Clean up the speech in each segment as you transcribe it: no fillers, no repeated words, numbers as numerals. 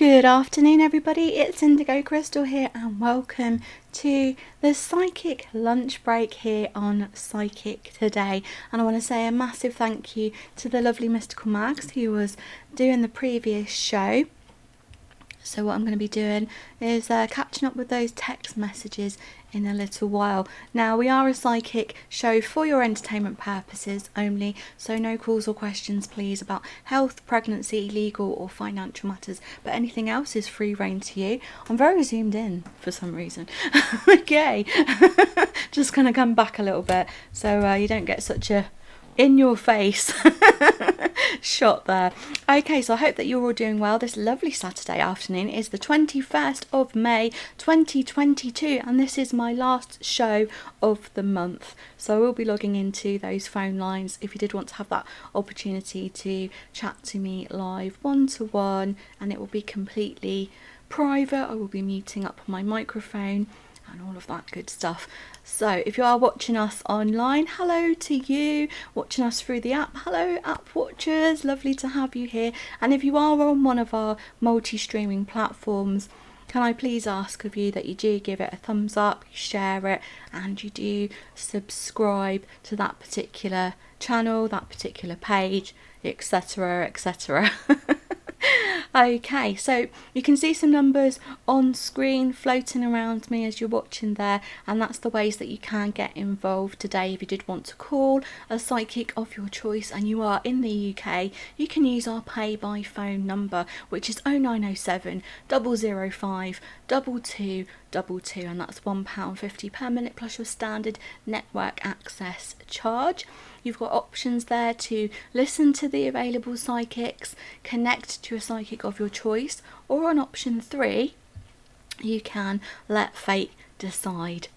Good afternoon, everybody. It's Indigo Crystal here, and welcome to the Psychic Lunch Break here on Psychic Today. And I want to say a massive thank you to the lovely Mystical Max who was doing the previous show. So what I'm going to be doing is catching up with those text messages in a little while. Now, we are a psychic show for your entertainment purposes only, so no calls or questions please about health, pregnancy, legal or financial matters, but anything else is free reign to you. I'm very zoomed in for some reason. Okay. Just going to come back a little bit so you don't get such a in your face shot there. Okay, so I hope that you're all doing well. This lovely Saturday afternoon is the 21st of May 2022, and this is my last show of the month, so I will be logging into those phone lines if you did want to have that opportunity to chat to me live one-to-one, and it will be completely private. I will be muting up my microphone and all of that good stuff. So if you are watching us online, hello to you. Watching us through the app, hello app watchers, lovely to have you here. And if you are on one of our multi-streaming platforms, can I please ask of you that you do give it a thumbs up, you share it, and you do subscribe to that particular channel, that particular page, etc, etc. Okay, so you can see some numbers on screen floating around me as you're watching there, and that's the ways that you can get involved today. If you did want to call a psychic of your choice and you are in the UK, you can use our pay by phone number, which is 0907 005 2222, and that's £1.50 per minute plus your standard network access charge. You've got options there to listen to the available psychics, connect to a psychic of your choice, or on option 3, you can let fate decide.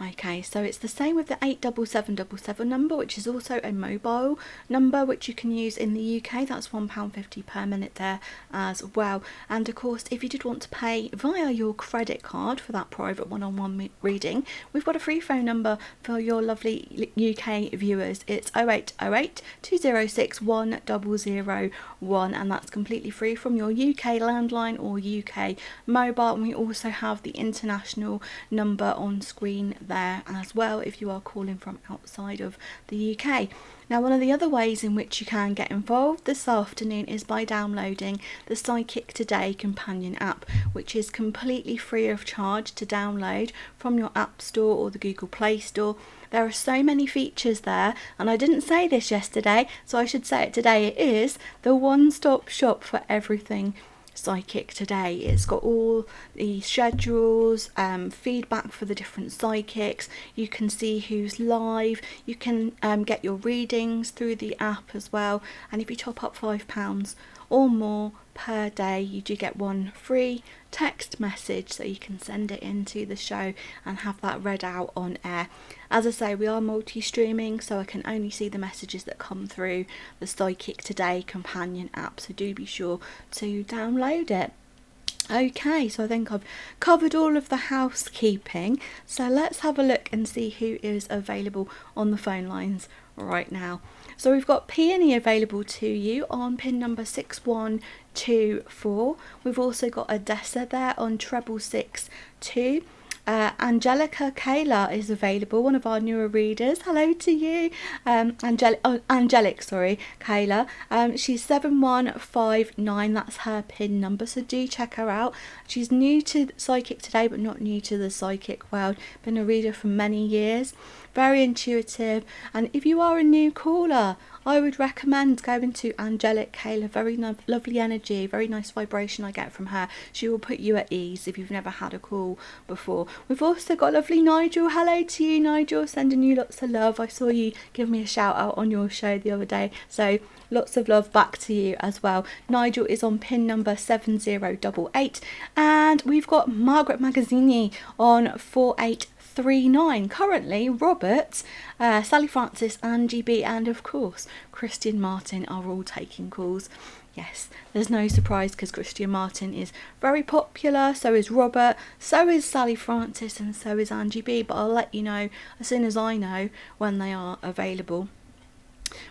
Okay, so it's the same with the 87777 number, which is also a mobile number which you can use in the UK. That's £1.50 per minute there as well. And of course, if you did want to pay via your credit card for that private one-on-one reading, we've got a free phone number for your lovely UK viewers. It's 0808 206 1001, and that's completely free from your UK landline or UK mobile. And we also have the international number on screen there as well if you are calling from outside of the UK. Now, one of the other ways in which you can get involved this afternoon is by downloading the Psychic Today companion app, which is completely free of charge to download from your App Store or the Google Play Store. There are so many features there, and I didn't say this yesterday, so I should say it today. It is the one-stop shop for everything Psychic Today. It's got all the schedules, feedback for the different psychics. You can see who's live. You can get your readings through the app as well. And if you top up £5 or more per day, you do get one free text message, so you can send it into the show and have that read out on air. As I say, we are multi-streaming, so I can only see the messages that come through the Psychic Today companion app, so do be sure to download it. Okay, so I think I've covered all of the housekeeping, so let's have a look and see who is available on the phone lines right now. So we've got Peony available to you on pin number 6124. We've also got Odessa there on treble 62. Angelica Kayla is available, one of our newer readers. Hello to you, Angelic, Kayla. She's 7159, that's her pin number, so do check her out. She's new to Psychic Today, but not new to the psychic world. Been a reader for many years, very intuitive, and if you are a new caller, I would recommend going to Angelic Kayla. Very lovely energy, very nice vibration I get from her. She will put you at ease if you've never had a call before. We've also got lovely Nigel. Hello to you, Nigel, sending you lots of love. I saw you give me a shout out on your show the other day, so lots of love back to you as well. Nigel is on pin number 7088, and we've got Margaret Magazzini on 4839. Currently, Robert, Sally Francis, Angie B, and of course Christian Martin are all taking calls. Yes, there's no surprise because Christian Martin is very popular, so is Robert, so is Sally Francis, and so is Angie B, but I'll let you know as soon as I know when they are available.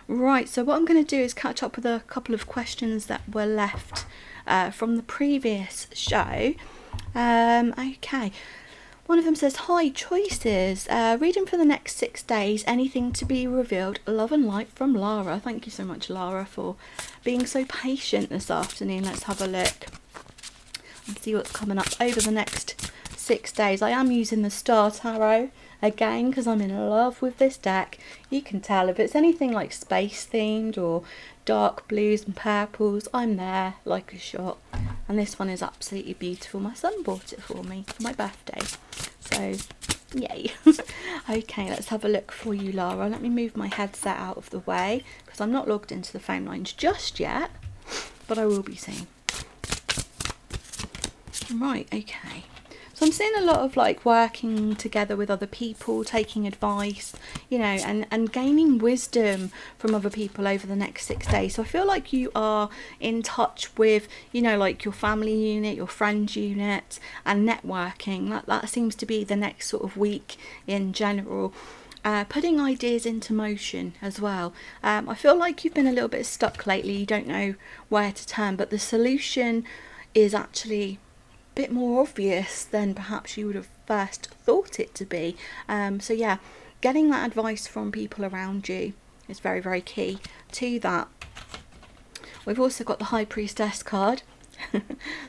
Right, so what I'm going to do is catch up with a couple of questions that were left from the previous show. Okay. One of them says, hi, choices. Reading for the next 6 days. Anything to be revealed. Love and light from Lara. Thank you so much, Lara, for being so patient this afternoon. Let's have a look and see what's coming up over the next 6 days. I am using the Star Tarot again because I'm in love with this deck. You can tell if it's anything like space themed or dark blues and purples, I'm there like a shot. And this one is absolutely beautiful. My son bought it for me for my birthday, so yay. Okay, let's have a look for you, Lara. Let me move my headset out of the way because I'm not logged into the phone lines just yet, but I will be soon. Right, okay. So I'm seeing a lot of like working together with other people, taking advice, you know, and gaining wisdom from other people over the next 6 days. So I feel like you are in touch with, you know, like your family unit, your friends unit, and networking. That seems to be the next sort of week in general. Putting ideas into motion as well. I feel like you've been a little bit stuck lately. You don't know where to turn, but the solution is actually bit more obvious than perhaps you would have first thought it to be. So yeah, getting that advice from people around you is very, very key to that. We've also got the High Priestess card.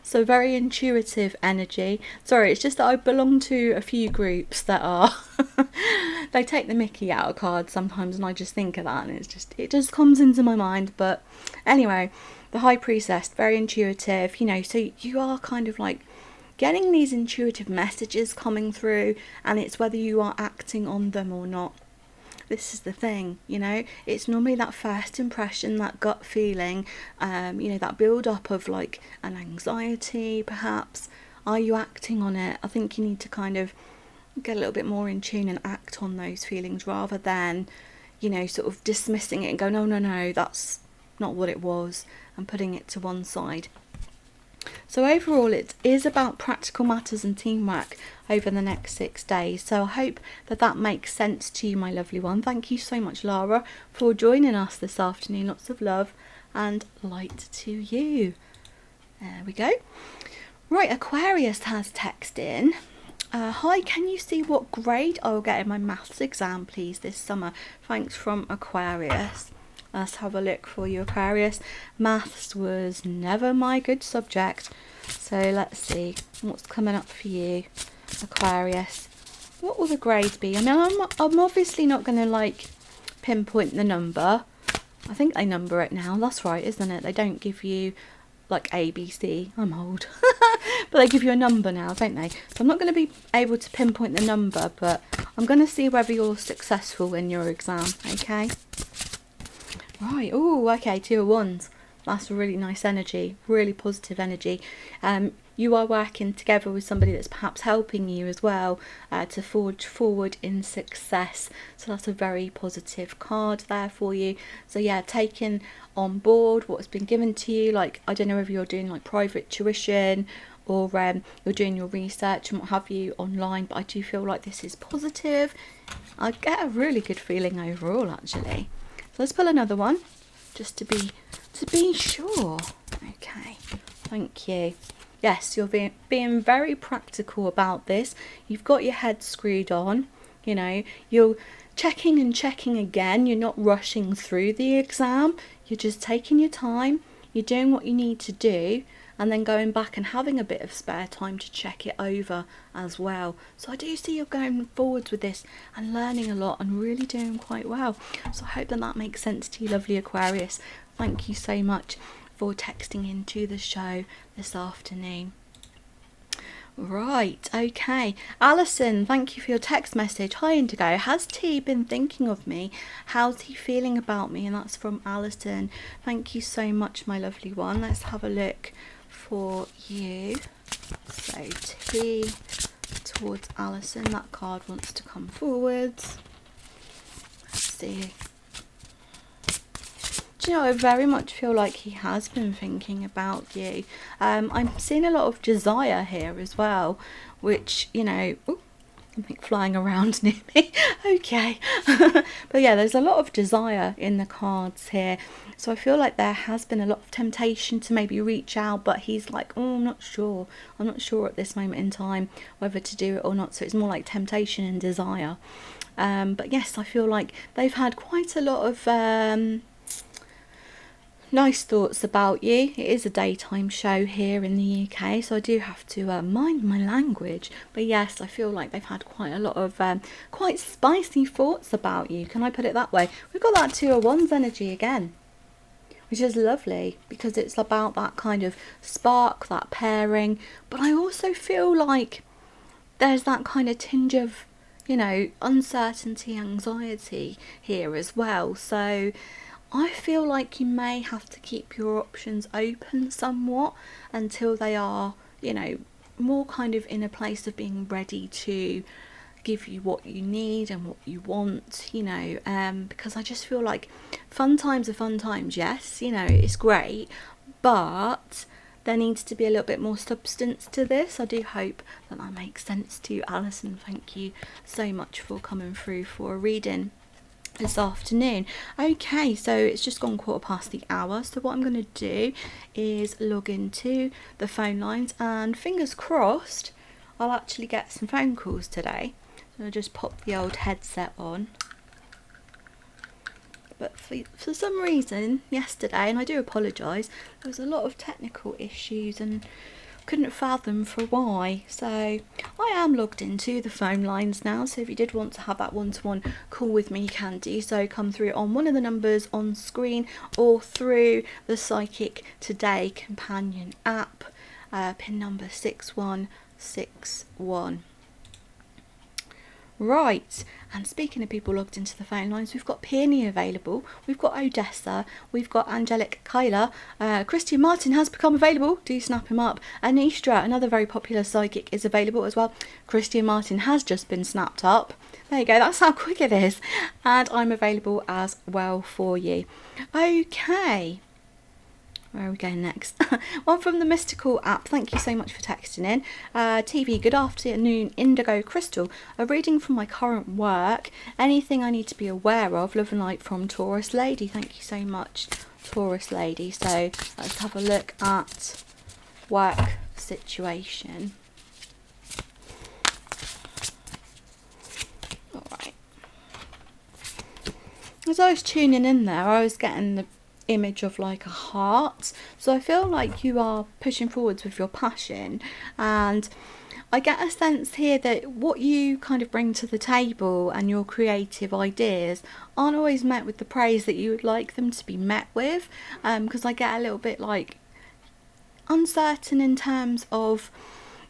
So very intuitive energy. Sorry, it's just that I belong to a few groups that are they take the mickey out of cards sometimes, and I just think of that and it just comes into my mind. But anyway, the High Priestess, very intuitive, you know, so you are kind of like getting these intuitive messages coming through, and it's whether you are acting on them or not. This is the thing, you know, it's normally that first impression, that gut feeling, you know, that build up of like an anxiety perhaps. Are you acting on it? I think you need to kind of get a little bit more in tune and act on those feelings rather than, you know, sort of dismissing it and go, no, that's not what it was, and putting it to one side. So overall it is about practical matters and teamwork over the next 6 days. So I hope that makes sense to you, my lovely one. Thank you so much, Lara, for joining us this afternoon. Lots of love and light to you. There we go. Right, Aquarius has text in. Hi, can you see what grade I will get in my maths exam, please, this summer? Thanks, from Aquarius. Let's have a look for you, Aquarius. Maths was never my good subject. So let's see what's coming up for you, Aquarius. What will the grade be? I mean, I'm obviously not going to like pinpoint the number. I think they number it now. That's right, isn't it? They don't give you like A, B, C. I'm old. But they give you a number now, don't they? So I'm not going to be able to pinpoint the number, but I'm going to see whether you're successful in your exam, okay? Right, oh, okay, 2 of Wands. That's a really nice energy, really positive energy. You are working together with somebody that's perhaps helping you as well to forge forward in success. So that's a very positive card there for you. So yeah, taking on board what's been given to you. Like, I don't know if you're doing like private tuition or you're doing your research and what have you online, but I do feel like this is positive. I get a really good feeling overall, actually. So let's pull another one just to be sure. Okay, thank you. Yes, you're being very practical about this. You've got your head screwed on, you know, you're checking and checking again. You're not rushing through the exam. You're just taking your time. You're doing what you need to do, and then going back and having a bit of spare time to check it over as well. So I do see you're going forwards with this and learning a lot and really doing quite well. So I hope that makes sense to you, lovely Aquarius. Thank you so much for texting into the show this afternoon. Right, okay. Alison, thank you for your text message. Hi Indigo, has T been thinking of me? How's he feeling about me? And that's from Alison. Thank you so much, my lovely one. Let's have a look for you. So T towards Alison. That card wants to come forwards. Let's see. Do you know, I very much feel like he has been thinking about you. I'm seeing a lot of desire here as well, which, you know, ooh, something flying around near me. Okay. But But yeah, there's a lot of desire in the cards here. So I feel like there has been a lot of temptation to maybe reach out, but he's like, oh, I'm not sure. I'm not sure at this moment in time whether to do it or not. So it's more like temptation and desire. But yes, I feel like they've had quite a lot of nice thoughts about you. It is a daytime show here in the UK, so I do have to mind my language. But yes, I feel like they've had quite a lot of quite spicy thoughts about you. Can I put it that way? We've got that Two of Wands energy again, which is lovely because it's about that kind of spark, that pairing. But I also feel like there's that kind of tinge of, you know, uncertainty, anxiety here as well. So I feel like you may have to keep your options open somewhat until they are, you know, more kind of in a place of being ready to give you what you need and what you want, you know, because I just feel like fun times are fun times, yes, you know, it's great, but there needs to be a little bit more substance to this. I do hope that that makes sense to you, Alison. Thank you so much for coming through for a reading this afternoon. Okay, so it's just gone 1/4 the hour, so what I'm going to do is log into the phone lines, and fingers crossed I'll actually get some phone calls today. So I'll just pop the old headset on. But for some reason yesterday, and I do apologise, there was a lot of technical issues and couldn't fathom for why. So I am logged into the phone lines now, so if you did want to have that one-to-one call with me, you can do so. Come through on one of the numbers on screen or through the Psychic Today companion app, pin number 6161. Right, and speaking of people logged into the phone lines, we've got Peony available, we've got Odessa, we've got Angelic Kyla, Christian Martin has become available, do snap him up, Anistra, another very popular psychic, is available as well. Christian Martin has just been snapped up. There you go, that's how quick it is. And I'm available as well for you. Okay. Where are we going next? One from the Mystical app. Thank you so much for texting in. TV, good afternoon, Indigo Crystal. A reading from my current work. Anything I need to be aware of? Love and light from Taurus Lady. Thank you so much, Taurus Lady. So let's have a look at work situation. Alright. As I was tuning in there, I was getting the image of like a heart, so I feel like you are pushing forwards with your passion, and I get a sense here that what you kind of bring to the table and your creative ideas aren't always met with the praise that you would like them to be met with, because I get a little bit like uncertain in terms of,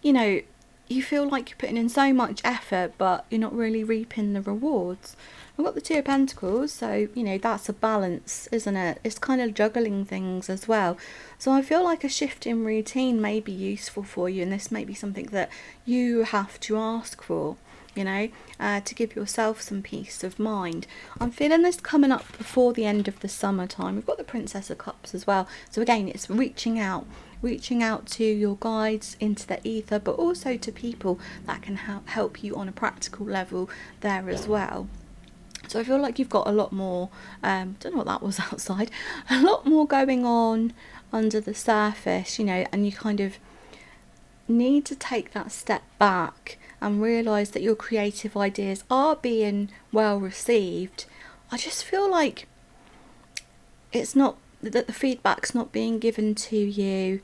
you know, you feel like you're putting in so much effort but you're not really reaping the rewards. I've got the Two of Pentacles, so, you know, that's a balance, isn't it? It's kind of juggling things as well. So I feel like a shift in routine may be useful for you, and this may be something that you have to ask for, you know, to give yourself some peace of mind. I'm feeling this coming up before the end of the summertime. We've got the Princess of Cups as well. So again, it's reaching out to your guides into the ether, but also to people that can help you on a practical level there as well. So I feel like you've got a lot more, don't know what that was outside, a lot more going on under the surface, you know, and you kind of need to take that step back and realise that your creative ideas are being well received. I just feel like it's not, that the feedback's not being given to you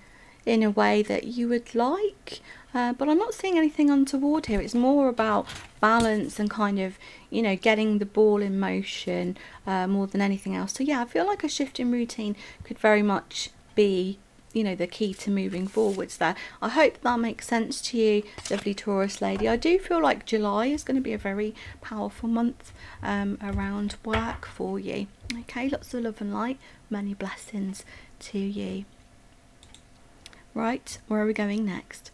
in a way that you would like, but I'm not seeing anything untoward here. It's more about balance and kind of, you know, getting the ball in motion more than anything else. So yeah, I feel like a shift in routine could very much be, you know, the key to moving forwards there. I hope that makes sense to you, lovely Taurus lady. I do feel like July is going to be a very powerful month around work for you. Okay, lots of love and light, many blessings to you. Right, where are we going next?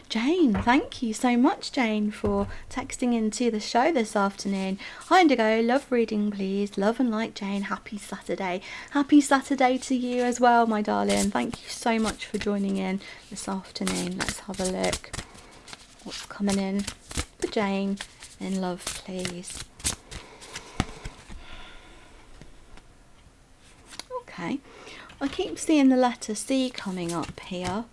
Jane, thank you so much, Jane, for texting into the show this afternoon. Hi Indigo, love reading please. Love and light, Jane. Happy Saturday. Happy Saturday to you as well, my darling. Thank you so much for joining in this afternoon. Let's have a look what's coming in for Jane in love, please. Okay. I keep seeing the letter C coming up here.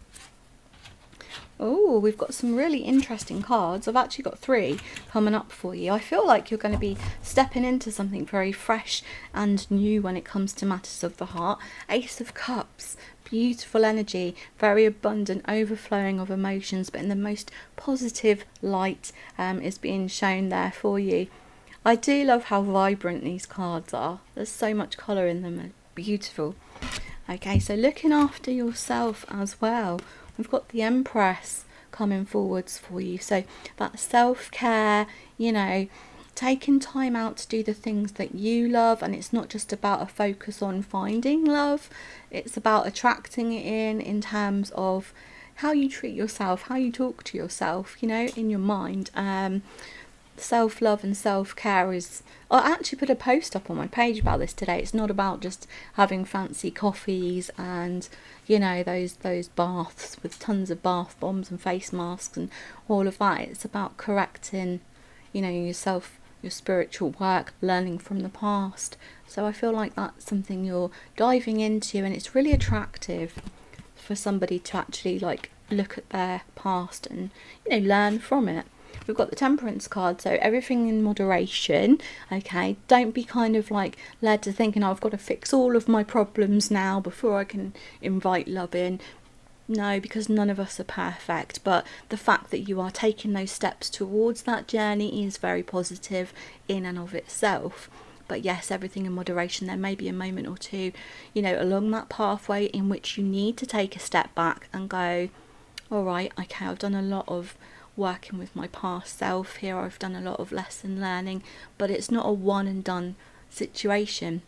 Oh, we've got some really interesting cards. I've actually got 3 coming up for you. I feel like you're going to be stepping into something very fresh and new when it comes to matters of the heart. Ace of Cups, beautiful energy, very abundant, overflowing of emotions, but in the most positive light is being shown there for you. I do love how vibrant these cards are. There's so much colour in them. Beautiful. Okay, so looking after yourself as well. We've got the Empress coming forwards for you. So that self-care, you know, taking time out to do the things that you love. And it's not just about a focus on finding love. It's about attracting it in terms of how you treat yourself, how you talk to yourself, you know, in your mind. Self-love and self-care is, I actually put a post up on my page about this today. It's not about just having fancy coffees and, you know, those baths with tons of bath bombs and face masks and all of that. It's about correcting, you know, yourself, your spiritual work, learning from the past. So I feel like that's something you're diving into, and it's really attractive for somebody to actually like look at their past and, you know, learn from it. We've got the Temperance card, so everything in moderation. Okay, don't be kind of like led to thinking, oh, I've got to fix all of my problems now before I can invite love in. No, because none of us are perfect, but the fact that you are taking those steps towards that journey is very positive in and of itself. But yes, everything in moderation. There may be a moment or two, you know, along that pathway in which you need to take a step back and go, all right, okay, I've done a lot of working with my past self here. I've done a lot of lesson learning, but it's not a one and done situation.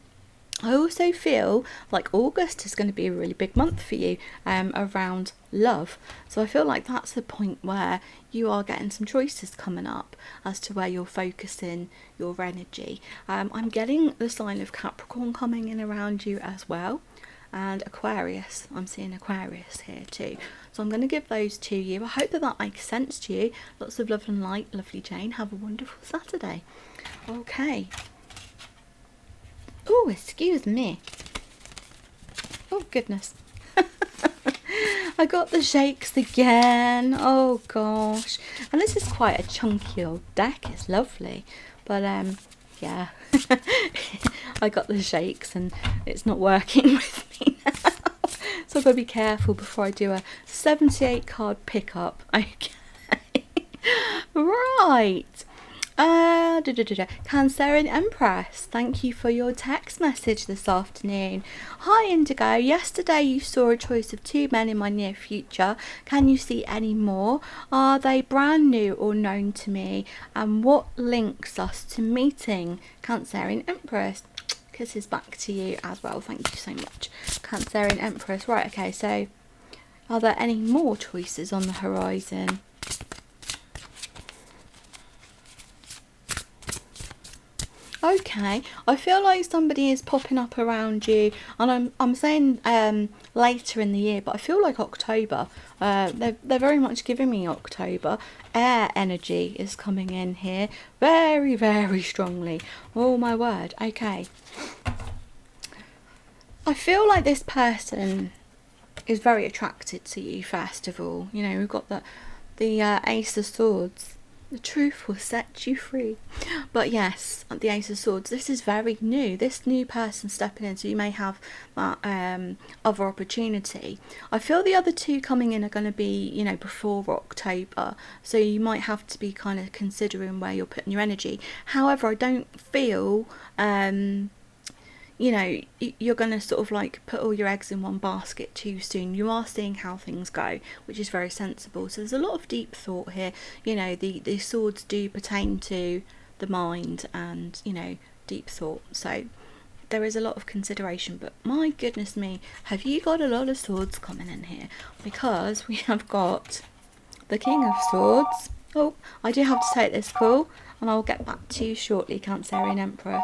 I also feel like August is going to be a really big month for you around love. So I feel like that's the point where you are getting some choices coming up as to where you're focusing your energy. I'm getting the sign of Capricorn coming in around you as well. And Aquarius, I'm seeing Aquarius here too. So I'm going to give those to you. I hope that makes sense to you. Lots of love and light, lovely Jane. Have a wonderful Saturday. Okay. Oh, excuse me. Oh, goodness. I got the shakes again. Oh, gosh. And this is quite a chunky old deck. It's lovely. But, yeah. I got the shakes and it's not working with me now. So I've got to be careful before I do a 78 card pickup. Okay. Right. Cancerian Empress, thank you for your text message this afternoon. Hi Indigo, yesterday you saw a choice of 2 men in my near future. Can you see any more? Are they brand new or known to me? And what links us to meeting? Cancerian Empress. Kisses back to you as well, thank you so much. Cancerian Empress. Right, okay, so are there any more choices on the horizon? Okay, I feel like somebody is popping up around you, and I'm saying later in the year, but I feel like October. They're very much giving me October. Air energy is coming in here very, very strongly. Oh my word. Okay. I feel like this person is very attracted to you. First of all, you know, we've got the Ace of Swords. The truth will set you free. But yes, the Ace of Swords, this is very new. This new person stepping in, so you may have that other opportunity. I feel the other 2 coming in are going to be, you know, before October. So you might have to be kind of considering where you're putting your energy. However, I don't feel you know, you're going to sort of like put all your eggs in one basket too soon. You are seeing how things go, which is very sensible. So there's a lot of deep thought here. You know, the swords do pertain to the mind and, you know, deep thought. So there is a lot of consideration. But my goodness me, have you got a lot of swords coming in here? Because we have got the King of Swords. Oh, I do have to take this call, and I'll get back to you shortly, Cancerian Empress.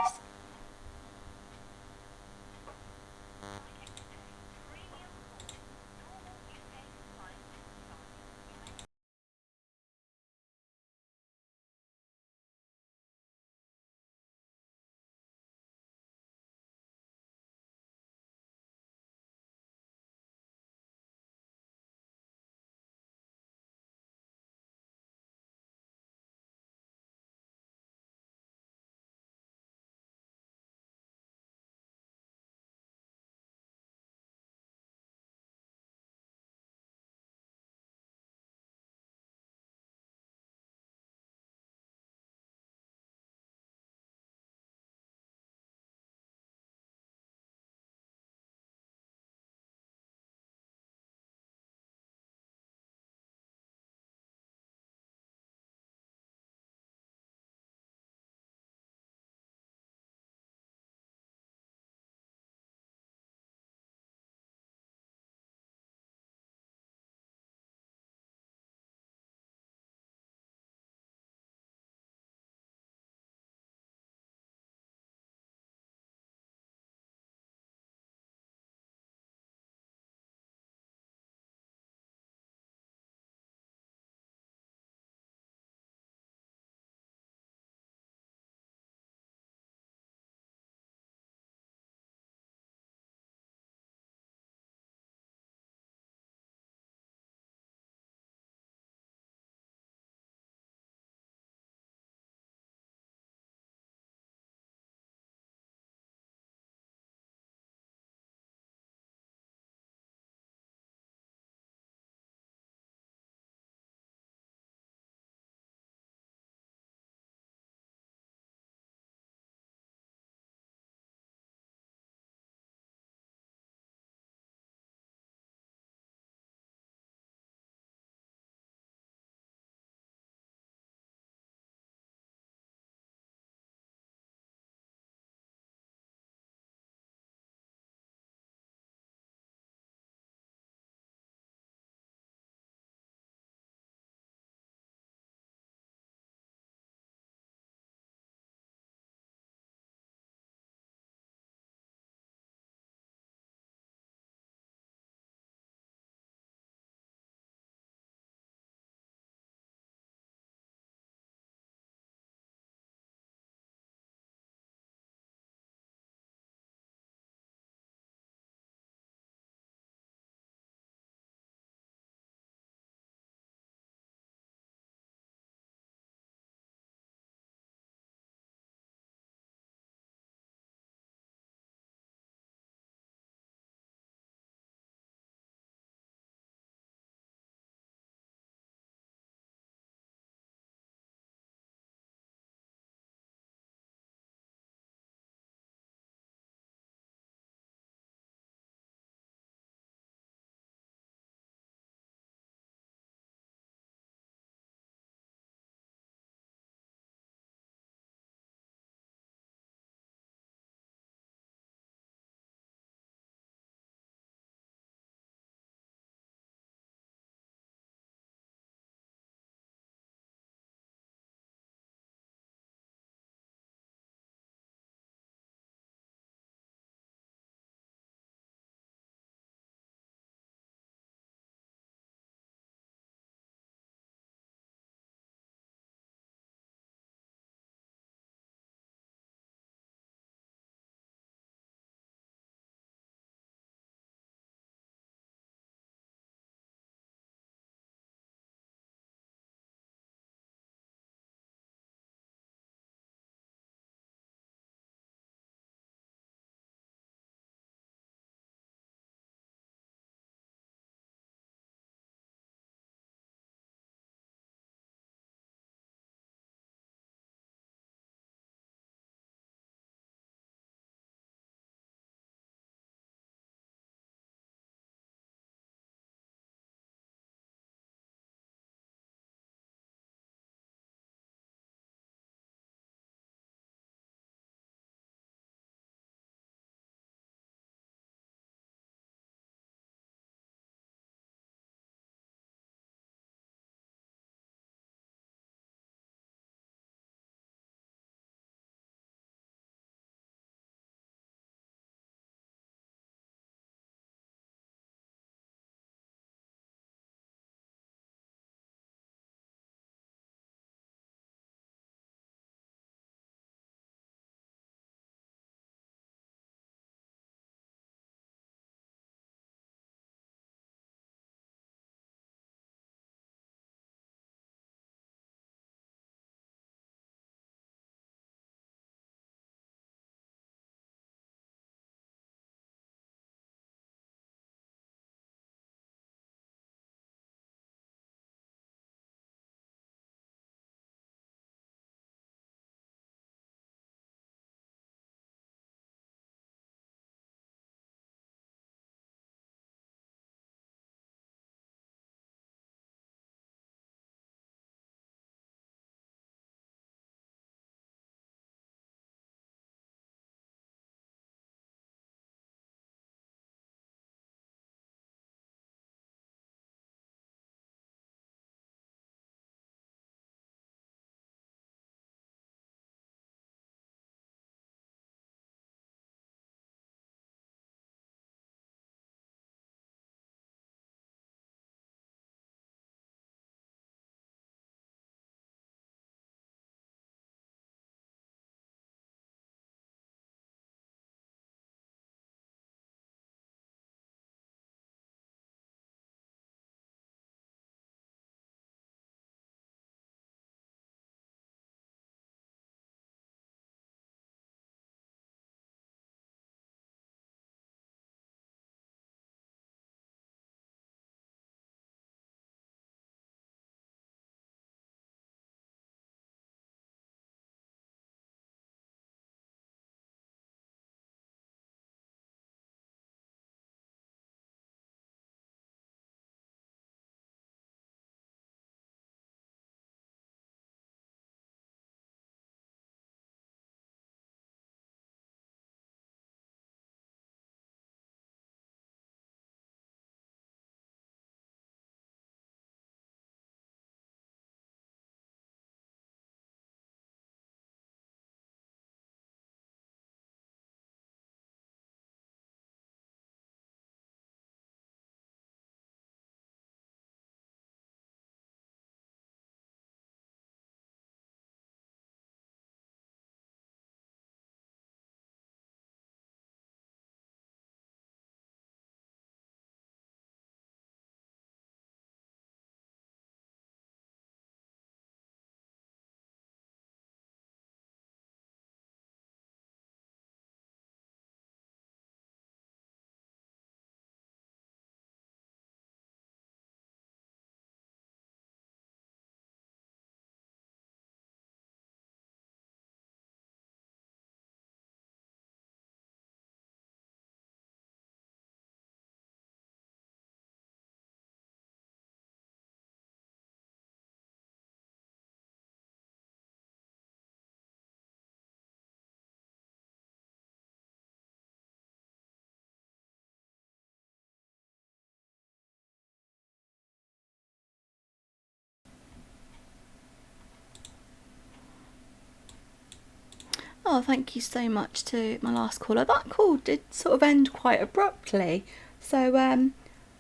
Oh, thank you so much to my last caller. That call did sort of end quite abruptly. So I'm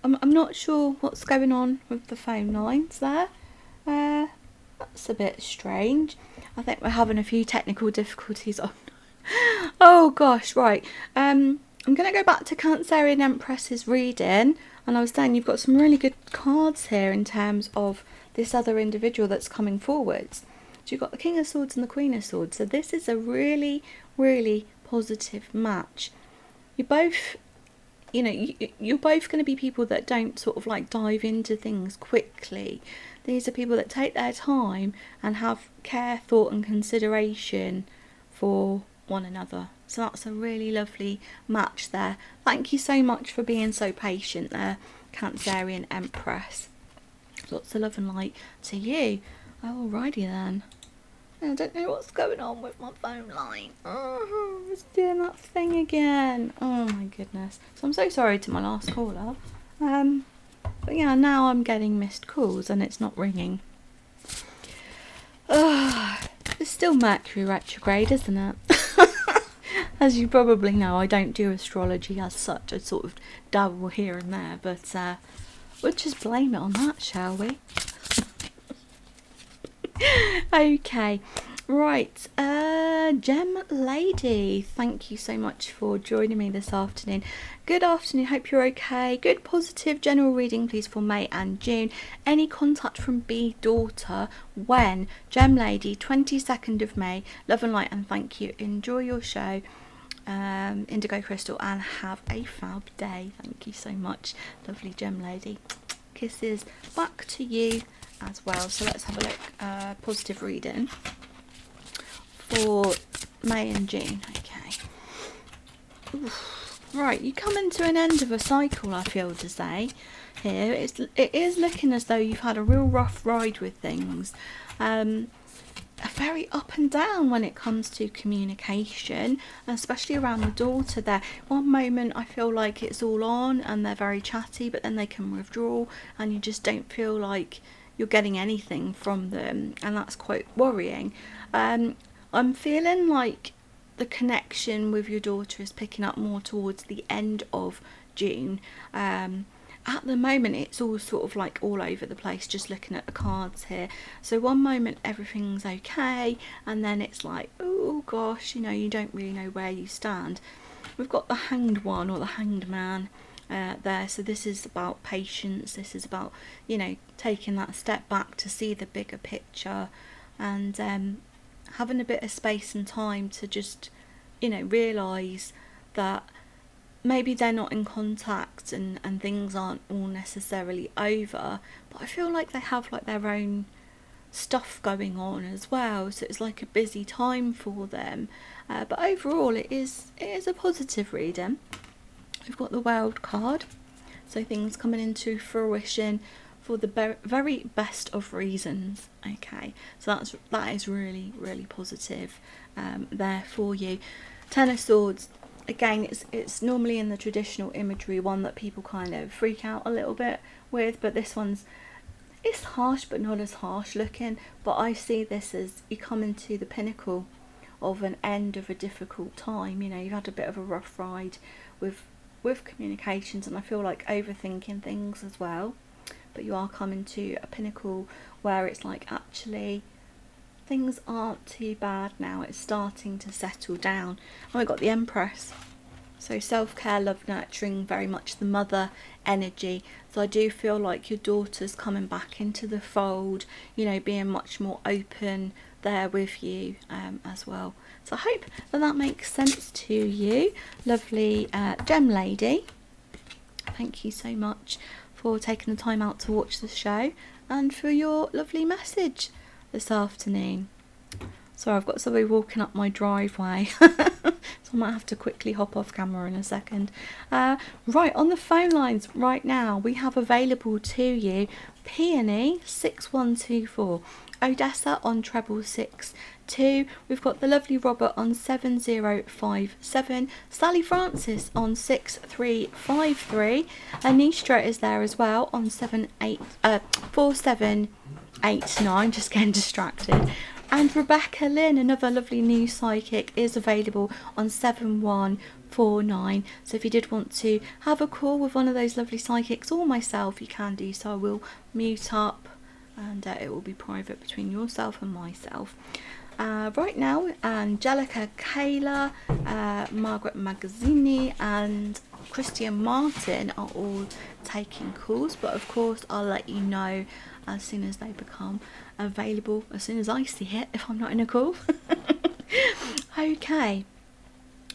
not sure what's going on with the phone lines there. That's a bit strange. I think we're having a few technical difficulties on. Oh gosh, right. I'm going to go back to Cancerian Empress's reading. And I was saying you've got some really good cards here in terms of this other individual that's coming forwards. So you've got the King of Swords and the Queen of Swords. So this is a really, really positive match. You're both, you're both going to be people that don't sort of like dive into things quickly. These are people that take their time and have care, thought and consideration for one another. So that's a really lovely match there. Thank you so much for being so patient there, Cancerian Empress. Lots of love and light to you. Alrighty then. I don't know what's going on with my phone line. Oh, it's doing that thing again. Oh my goodness. So I'm so sorry to my last caller. But yeah, now I'm getting missed calls and it's not ringing. It's still Mercury retrograde, isn't it? As you probably know, I don't do astrology as such. I sort of dabble here and there, but we'll just blame it on that, shall we? Okay, right, Gem Lady, thank you so much for joining me this afternoon. Good afternoon, hope you're okay. Good positive general reading please for May and June. Any contact from B daughter when? Gem Lady, 22nd of May. Love and light and thank you. Enjoy your show, Indigo Crystal, and have a fab day. Thank you so much, lovely Gem Lady. Kisses back to you as well. So let's have a look. Positive reading for May and June. Okay. Oof. Right, you come into an end of a cycle, I feel to say here. It is looking as though you've had a real rough ride with things. Very up and down when it comes to communication, especially around the daughter there. One moment I feel like it's all on and they're very chatty, but then they can withdraw and you just don't feel like you're getting anything from them, and that's quite worrying. I'm feeling like the connection with your daughter is picking up more towards the end of June. At the moment it's all sort of like all over the place, just looking at the cards here. So one moment everything's okay, and then it's like, oh gosh, you don't really know where you stand. We've got the Hanged One or the Hanged Man there. So this is about patience. This is about, taking that step back to see the bigger picture, and having a bit of space and time to just, realise that maybe they're not in contact and things aren't all necessarily over, but I feel like they have like their own stuff going on as well, so it's like a busy time for them, but overall it is a positive reading. We've got the World card, so things coming into fruition for the very best of reasons. Okay, so that is really, really positive there for you. Ten of Swords, again, it's normally in the traditional imagery one that people kind of freak out a little bit with, but this it's harsh but not as harsh looking. But I see this as you come into the pinnacle of an end of a difficult time. You've had a bit of a rough ride with communications, and I feel like overthinking things as well, but you are coming to a pinnacle where it's like, actually things aren't too bad now, it's starting to settle down. And we've got the Empress, so self-care, love, nurturing, very much the mother energy. So I do feel like your daughter's coming back into the fold, being much more open there with you as well. So I hope that makes sense to you, lovely Gem Lady. Thank you so much for taking the time out to watch the show and for your lovely message this afternoon. Sorry, I've got somebody walking up my driveway, so I might have to quickly hop off camera in a second. Right, on the phone lines right now, we have available to you Peony 6124, Odessa on treble 62. We've got the lovely Robert on 7057, Sally Francis on 6353, Anistra is there as well on 4789, just getting distracted. And Rebecca Lynn, another lovely new psychic, is available on 7149. So if you did want to have a call with one of those lovely psychics or myself, you can do so. I will mute up, and it will be private between yourself and myself. Right now, Angelica Kayla, Margaret Magazzini and Christian Martin are all taking calls, but of course I'll let you know as soon as they become available, as soon as I see it, if I'm not in a call. Okay,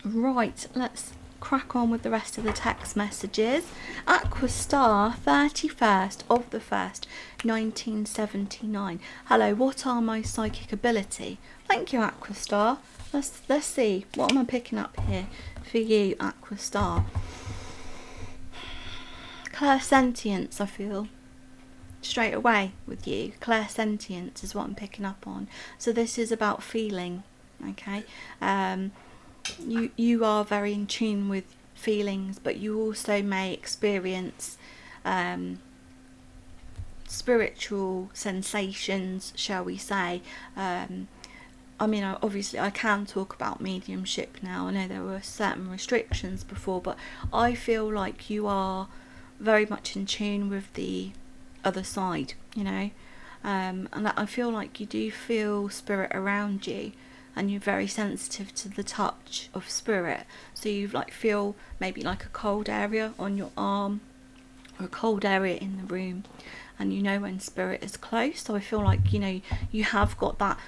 right, let's crack on with the rest of the text messages. Aquastar, 31st of the 1st, 1979. Hello, what are my psychic ability? Thank you, Aquastar. Let's see, what am I picking up here for you, Aquastar? Clairsentience, I feel straight away with you. Clairsentience is what I'm picking up on. So this is about feeling, okay? You are very in tune with feelings, but you also may experience spiritual sensations, shall we say. I mean, obviously I can talk about mediumship now. I know there were certain restrictions before, but I feel like you are very much in tune with the other side, you know, and I feel like you do feel spirit around you, and you're very sensitive to the touch of spirit. So you like feel maybe like a cold area on your arm or a cold area in the room, and you know when spirit is close. So I feel like, you know, you have got that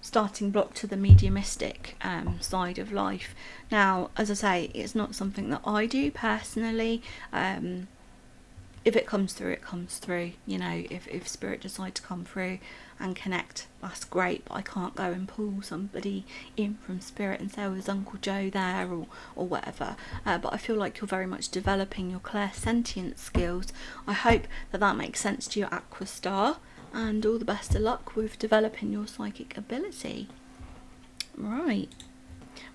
starting block to the mediumistic side of life. Now, as I say, it's not something that I do personally. If it comes through, it comes through. You know, if spirit decides to come through and connect, that's great, but I can't go and pull somebody in from spirit and say, oh, is Uncle Joe there, or whatever. But I feel like you're very much developing your clairsentient skills. I hope that makes sense to you, Aquastar, and all the best of luck with developing your psychic ability. Right.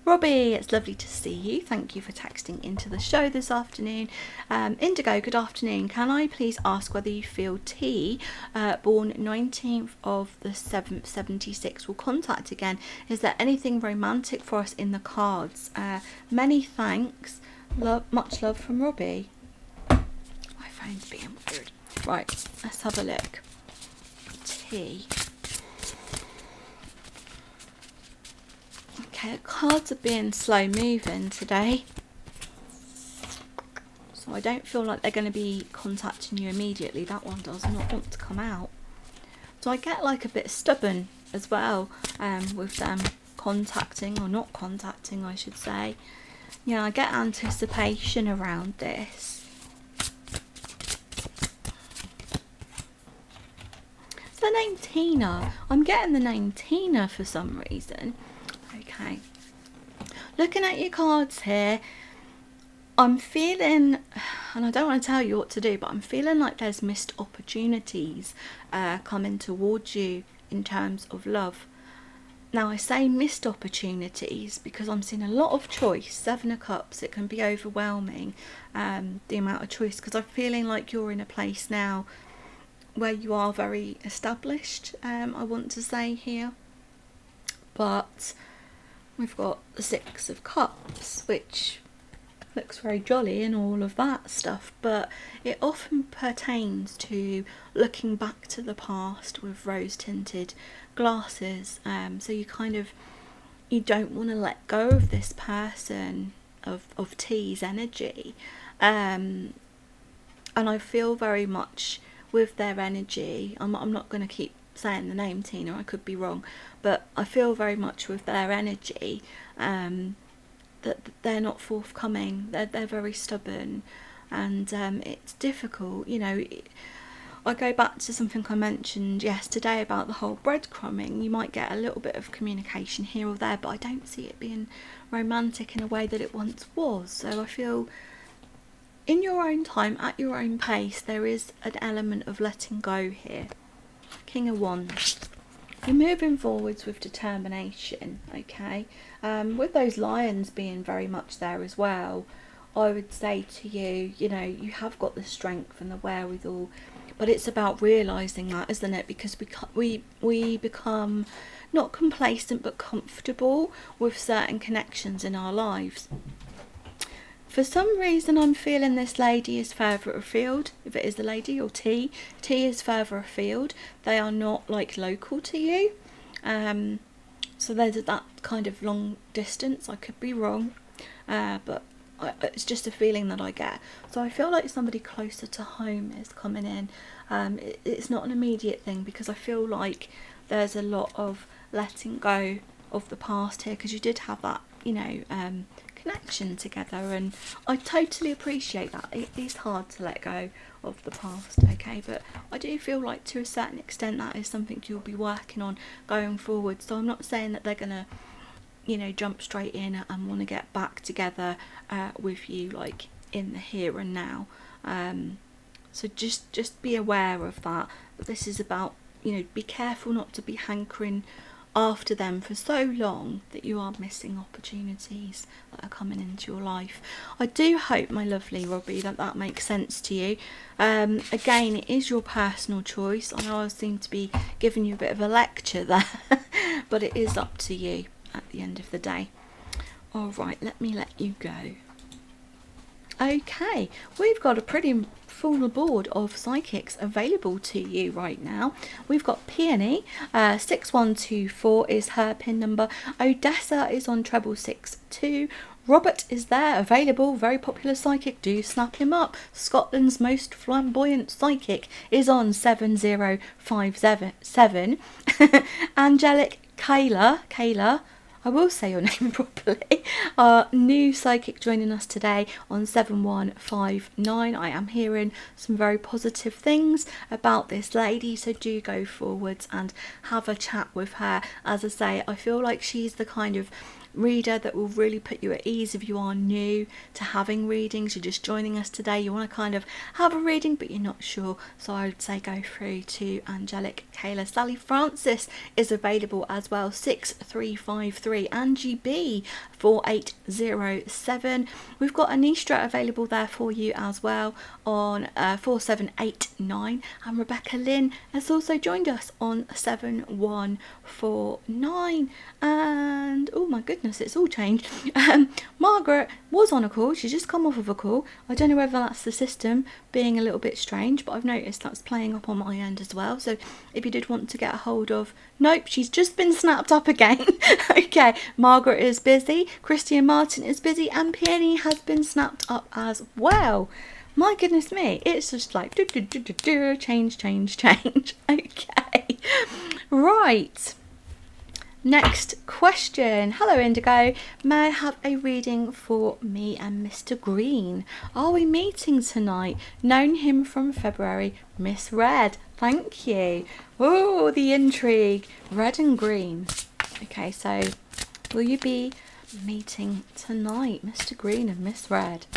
Robbie, it's lovely to see you. Thank you for texting into the show this afternoon. Indigo, good afternoon. Can I please ask whether you feel T, born 19th of the 7th, 76, will contact again? Is there anything romantic for us in the cards? Many thanks. Much love from Robbie. My phone's being weird. Right, let's have a look. T. Okay, cards are being slow moving today, so I don't feel like they're going to be contacting you immediately. That one does not want to come out. So I get like a bit stubborn as well with them contacting, or not contacting I should say. You know, I get anticipation around this. The name Tina, I'm getting the name Tina for some reason. Okay, looking at your cards here, I'm feeling, and I don't want to tell you what to do, but I'm feeling like there's missed opportunities coming towards you in terms of love. Now I say missed opportunities because I'm seeing a lot of choice. 7 of Cups, it can be overwhelming, the amount of choice, because I'm feeling like you're in a place now where you are very established, I want to say here. But we've got the 6 of Cups, which looks very jolly and all of that stuff, but it often pertains to looking back to the past with rose-tinted glasses. So you don't want to let go of this person, of T's energy, and I feel very much with their energy. I'm not going to keep saying the name Tina, I could be wrong, but I feel very much with their energy that they're not forthcoming. They're very stubborn, and it's difficult. You know, I go back to something I mentioned yesterday about the whole breadcrumbing. You might get a little bit of communication here or there, but I don't see it being romantic in a way that it once was. So I feel in your own time, at your own pace, there is an element of letting go here. King of Wands. You're moving forwards with determination, okay? With those lions being very much there as well, I would say to you, you know, you have got the strength and the wherewithal, but it's about realising that, isn't it? Because we become not complacent but comfortable with certain connections in our lives. For some reason I'm feeling this lady is further afield. If it is the lady, or T is further afield. They are not like local to you. So there's that kind of long distance. I could be wrong, but it's just a feeling that I get. So I feel like somebody closer to home is coming in. It's not an immediate thing, because I feel like there's a lot of letting go of the past here, because you did have that, you know, connection together, and I totally appreciate that. It is hard to let go of the past, okay, but I do feel like to a certain extent that is something you'll be working on going forward. So I'm not saying that they're gonna, you know, jump straight in and want to get back together with you, like in the here and now. So just be aware of that. But this is about, you know, be careful not to be hankering after them for so long that you are missing opportunities that are coming into your life. I do hope, my lovely Robbie, that makes sense to you. Again, it is your personal choice. I know I seem to be giving you a bit of a lecture there, but it is up to you at the end of the day. All right, let me let you go. Okay, we've got a pretty full board of psychics available to you right now. We've got Peony, 6124 is her pin number. Odessa is on 6662. Robert is there, available, very popular psychic, do snap him up. Scotland's most flamboyant psychic is on 7057. Angelic Kayla, I will say your name properly. Our new psychic joining us today on 7159. I am hearing some very positive things about this lady, so do go forwards and have a chat with her. As I say, I feel like she's the kind of reader that will really put you at ease if you are new to having readings. You're just joining us today, you want to kind of have a reading but you're not sure, so I would say go through to Angelic Kayla. Sally Francis is available as well, 6353. Angie B, 4807. We've got Anistra available there for you as well on 4789, and Rebecca Lynn has also joined us on 7149. And oh my goodness, it's all changed. Margaret was on a call, she's just come off of a call. I don't know whether that's the system being a little bit strange, but I've noticed that's playing up on my end as well. So if you did want to get a hold of, nope, she's just been snapped up again. Okay, Margaret is busy, Christian Martin is busy, and Peony has been snapped up as well. My goodness me, it's just like change. Okay, right. Next question. Hello Indigo, may I have a reading for me and Mr. Green? Are we meeting tonight? Known him from February. Miss Red, thank you. Oh, the intrigue. Red and green. Okay, so will you be meeting tonight, Mr. Green and Miss Red?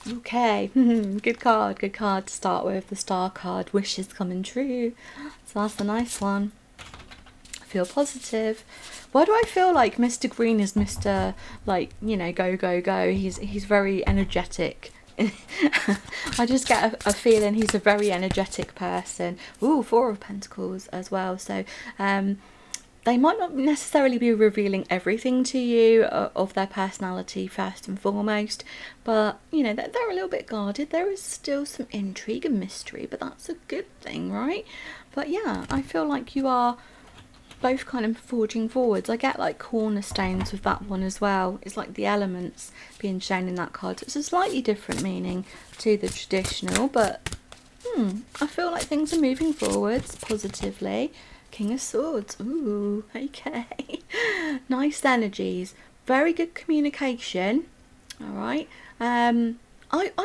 Okay, good card to start with, the star card, wishes coming true. So that's a nice one. I feel positive. Why do I feel like Mr. Green is Mr. like, you know, go. He's very energetic. I just get a feeling he's a very energetic person. Ooh, 4 of Pentacles as well. So they might not necessarily be revealing everything to you of their personality first and foremost, but you know, they're a little bit guarded. There is still some intrigue and mystery, but that's a good thing, right? But yeah, I feel like you are both kind of forging forwards. I get like cornerstones with that one as well. It's like the elements being shown in that card. It's a slightly different meaning to the traditional, but I feel like things are moving forwards positively. King of Swords. Ooh, okay. Nice energies. Very good communication. All right. I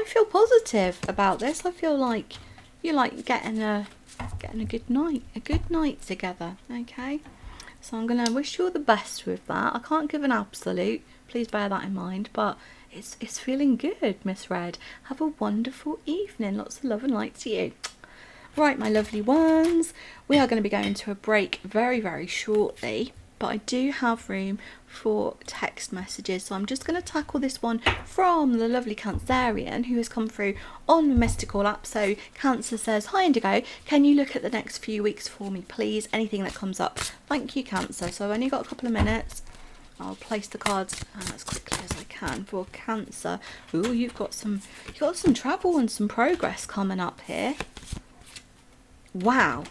feel positive about this. I feel like you're like getting a good night together. Okay. So I'm gonna wish you all the best with that. I can't give an absolute. Please bear that in mind. But it's feeling good, Miss Red. Have a wonderful evening. Lots of love and light to you. Right, my lovely ones, we are going to be going to a break very, very shortly. but I do have room for text messages. So I'm just going to tackle this one from the lovely Cancerian who has come through on the Mystical app. So Cancer says, "Hi Indigo, can you look at the next few weeks for me, please? Anything that comes up." Thank you, Cancer. So I've only got a couple of minutes. I'll place the cards as quickly as I can for Cancer. Ooh, you've got some travel and some progress coming up here. Wow,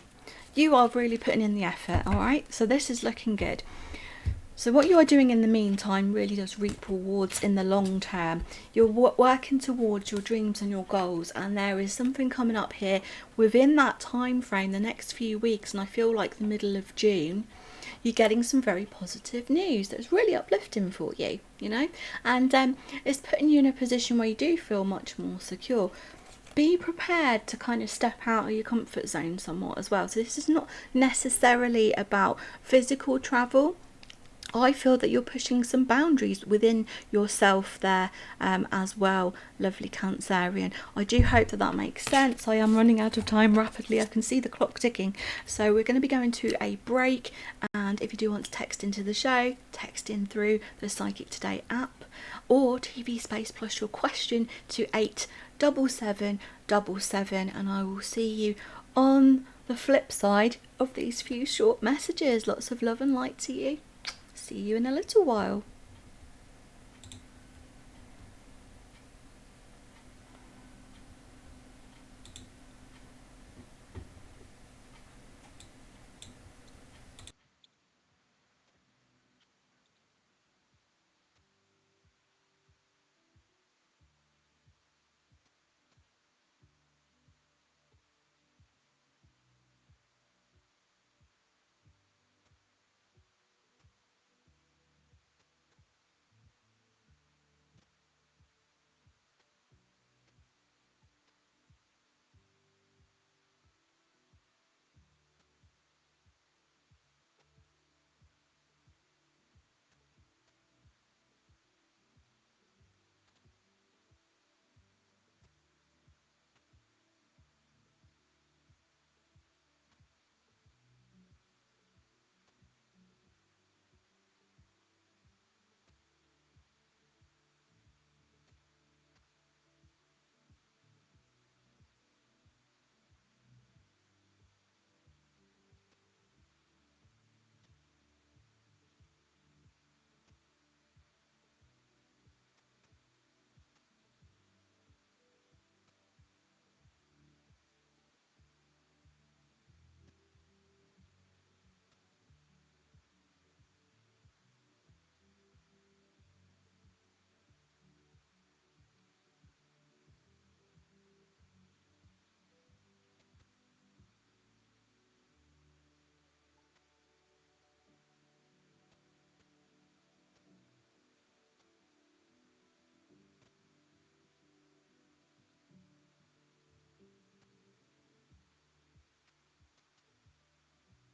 you are really putting in the effort. All right, so this is looking good. So what you are doing in the meantime really does reap rewards in the long term. You're working towards your dreams and your goals, and there is something coming up here within that time frame, the next few weeks, and I feel like the middle of June. You're getting some very positive news that's really uplifting for you, and it's putting you in a position where you do feel much more secure. Be prepared to kind of step out of your comfort zone somewhat as well. So this is not necessarily about physical travel. I feel that you're pushing some boundaries within yourself there as well, lovely Cancerian. I do hope that that makes sense. I am running out of time rapidly. I can see the clock ticking. So we're going to be going to a break. And if you do want to text into the show, text in through the Psychic Today app or TV Space plus your question to 87777. And I will see you on the flip side of these few short messages. Lots of love and light to you. See you in a little while.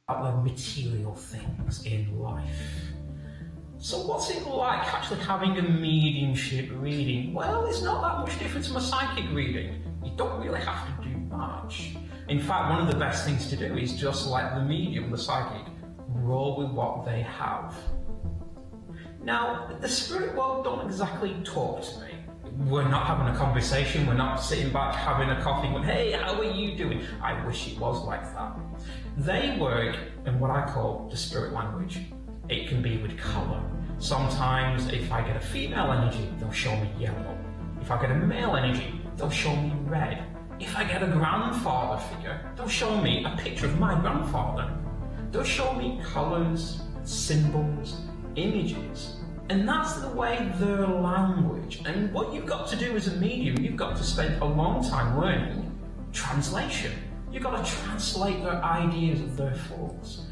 About the material things in life. So what's it like actually having a mediumship reading? Well, it's not that much different from a psychic reading. You don't really have to do much. In fact, one of the best things to do is just let the medium, the psychic, roll with what they have. Now, the spirit world don't exactly talk to me. We're not having a conversation, we're not sitting back having a coffee going, "Hey, how are you doing?" I wish it was like that. They work in what I call the spirit language. It can be with colour. Sometimes if I get a female energy, they'll show me yellow. If I get a male energy, they'll show me red. If I get a grandfather figure, they'll show me a picture of my grandfather. They'll show me colours, symbols, images. And that's the way their language. And what you've got to do as a medium, you've got to spend a long time learning translation. You've got to translate their ideas, their thoughts.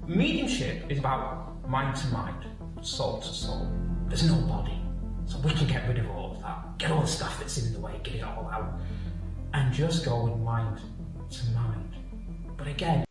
Mediumship is about mind to mind, soul to soul. There's no body. So we can get rid of all of that. Get all the stuff that's in the way, get it all out. And just go with mind to mind. But again,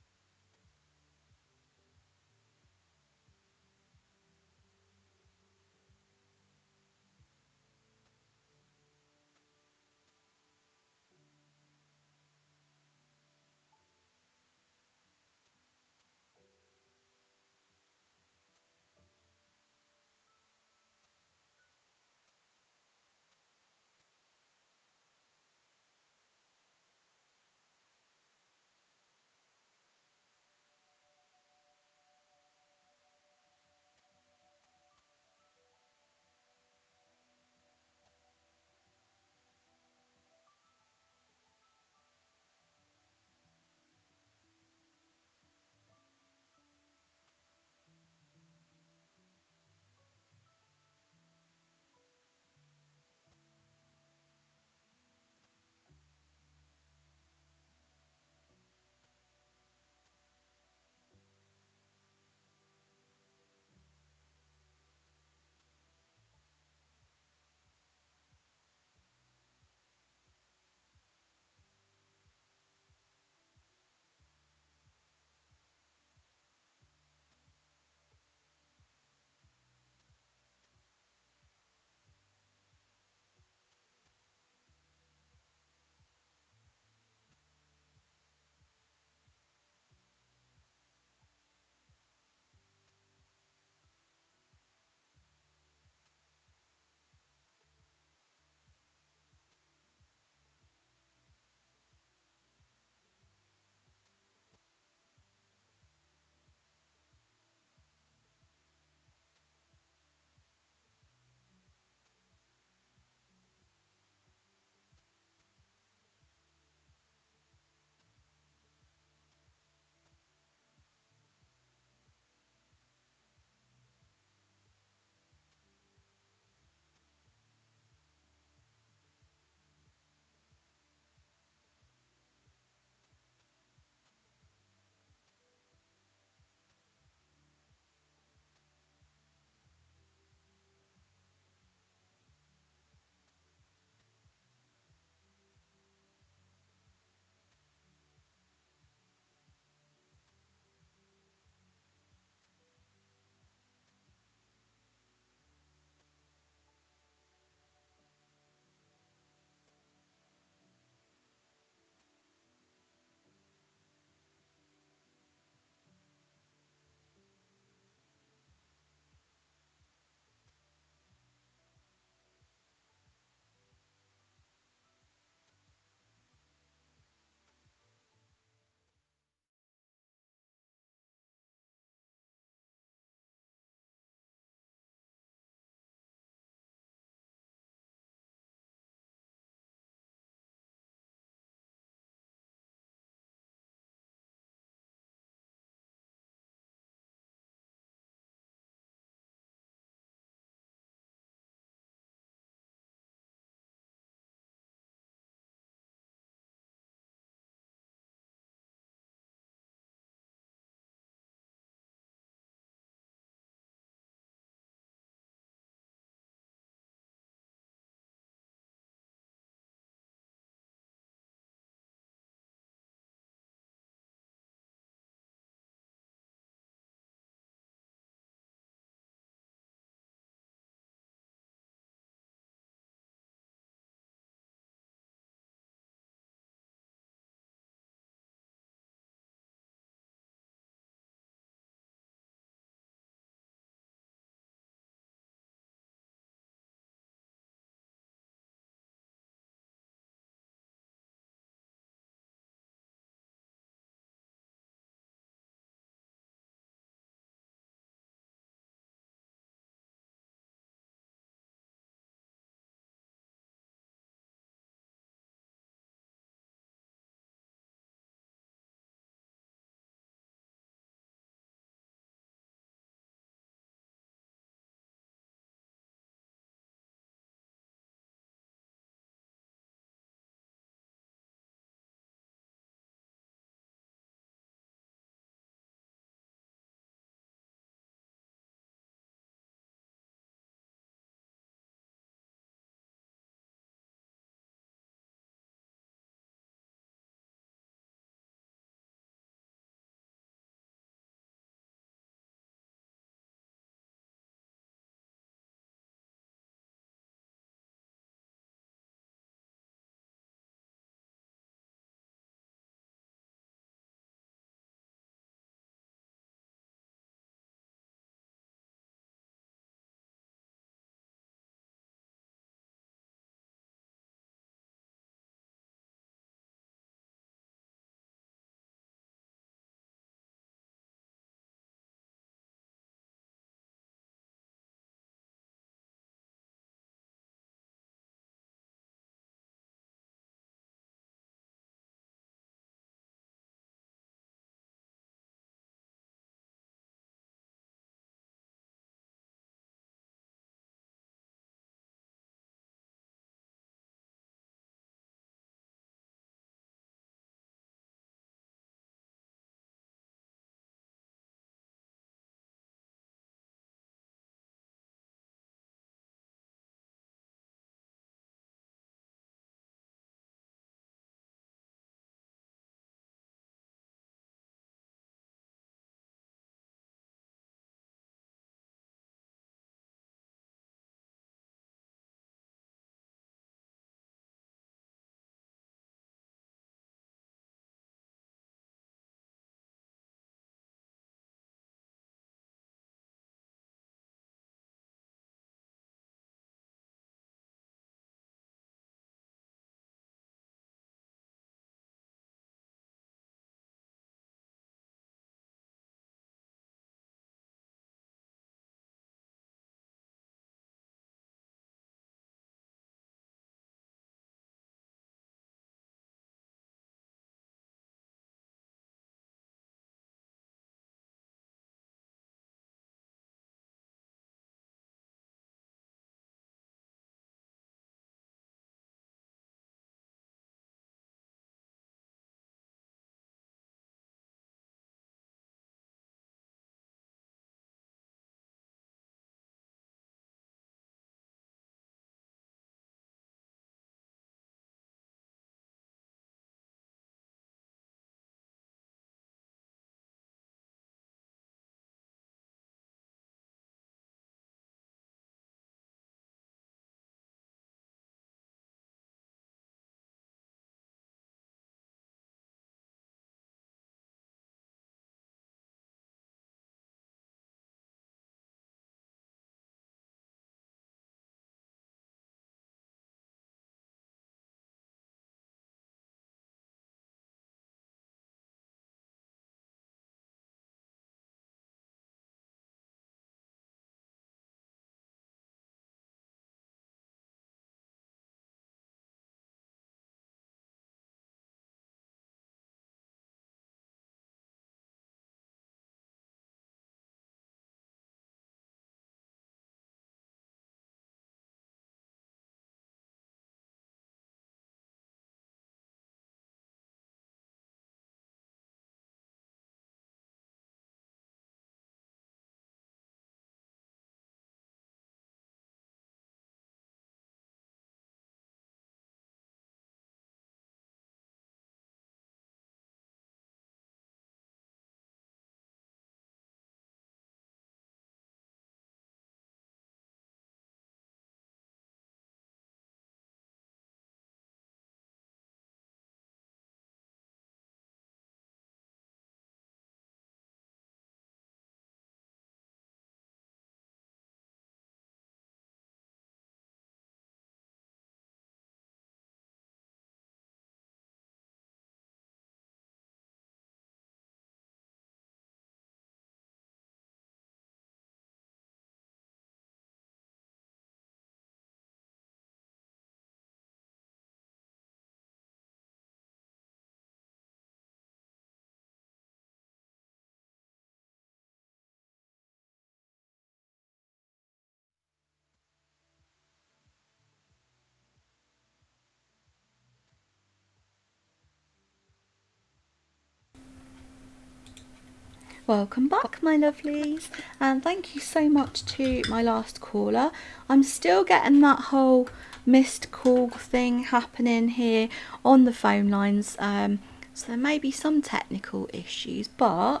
Welcome back, my lovelies, and thank you so much to my last caller. I'm still getting that whole missed call thing happening here on the phone lines, so there may be some technical issues, but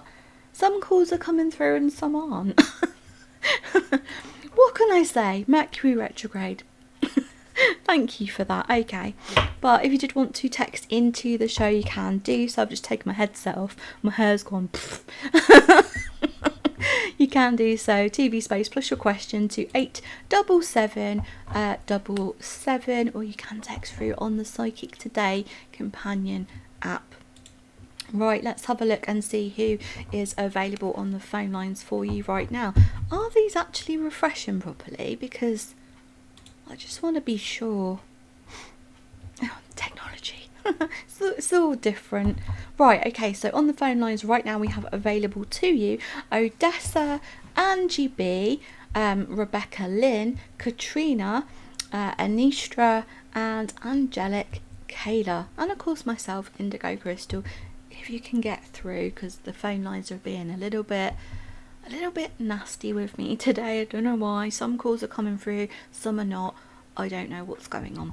some calls are coming through and some aren't. What can I say? Mercury retrograde. Thank you for that. Okay, but if you did want to text into the show, you can do so. I've just taken my headset off, my hair's gone. You can do so. TV space plus your question to 87777, or you can text through on the Psychic Today companion app. Right, let's have a look and see who is available on the phone lines for you right now. Are these actually refreshing properly? Because I just want to be sure. Oh, technology. It's all different. Right, okay, so on the phone lines right now we have available to you Odessa, Angie B, Rebecca Lynn, Katrina, Anistra, and Angelic Kayla, and of course myself, Indigo Crystal. If you can get through, because the phone lines are being a little bit nasty with me today. I don't know why. Some calls are coming through, some are not. I don't know what's going on.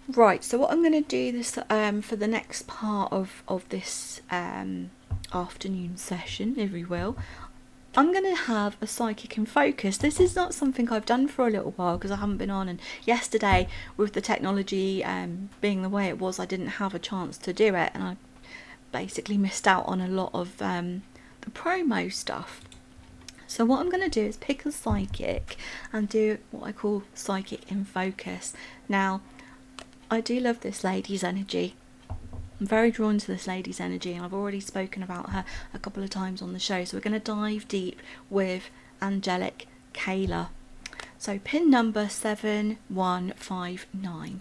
Right, so what I'm going to do this for the next part of this afternoon session, if you will, I'm going to have a Psychic in Focus. This is not something I've done for a little while because I haven't been on, and yesterday with the technology being the way it was, I didn't have a chance to do it, and I basically missed out on a lot of the promo stuff. So what I'm going to do is pick a psychic and do what I call Psychic in Focus. Now, I do love this lady's energy. I'm very drawn to this lady's energy, and I've already spoken about her a couple of times on the show. So we're going to dive deep with Angelic Kayla. So pin number 7159.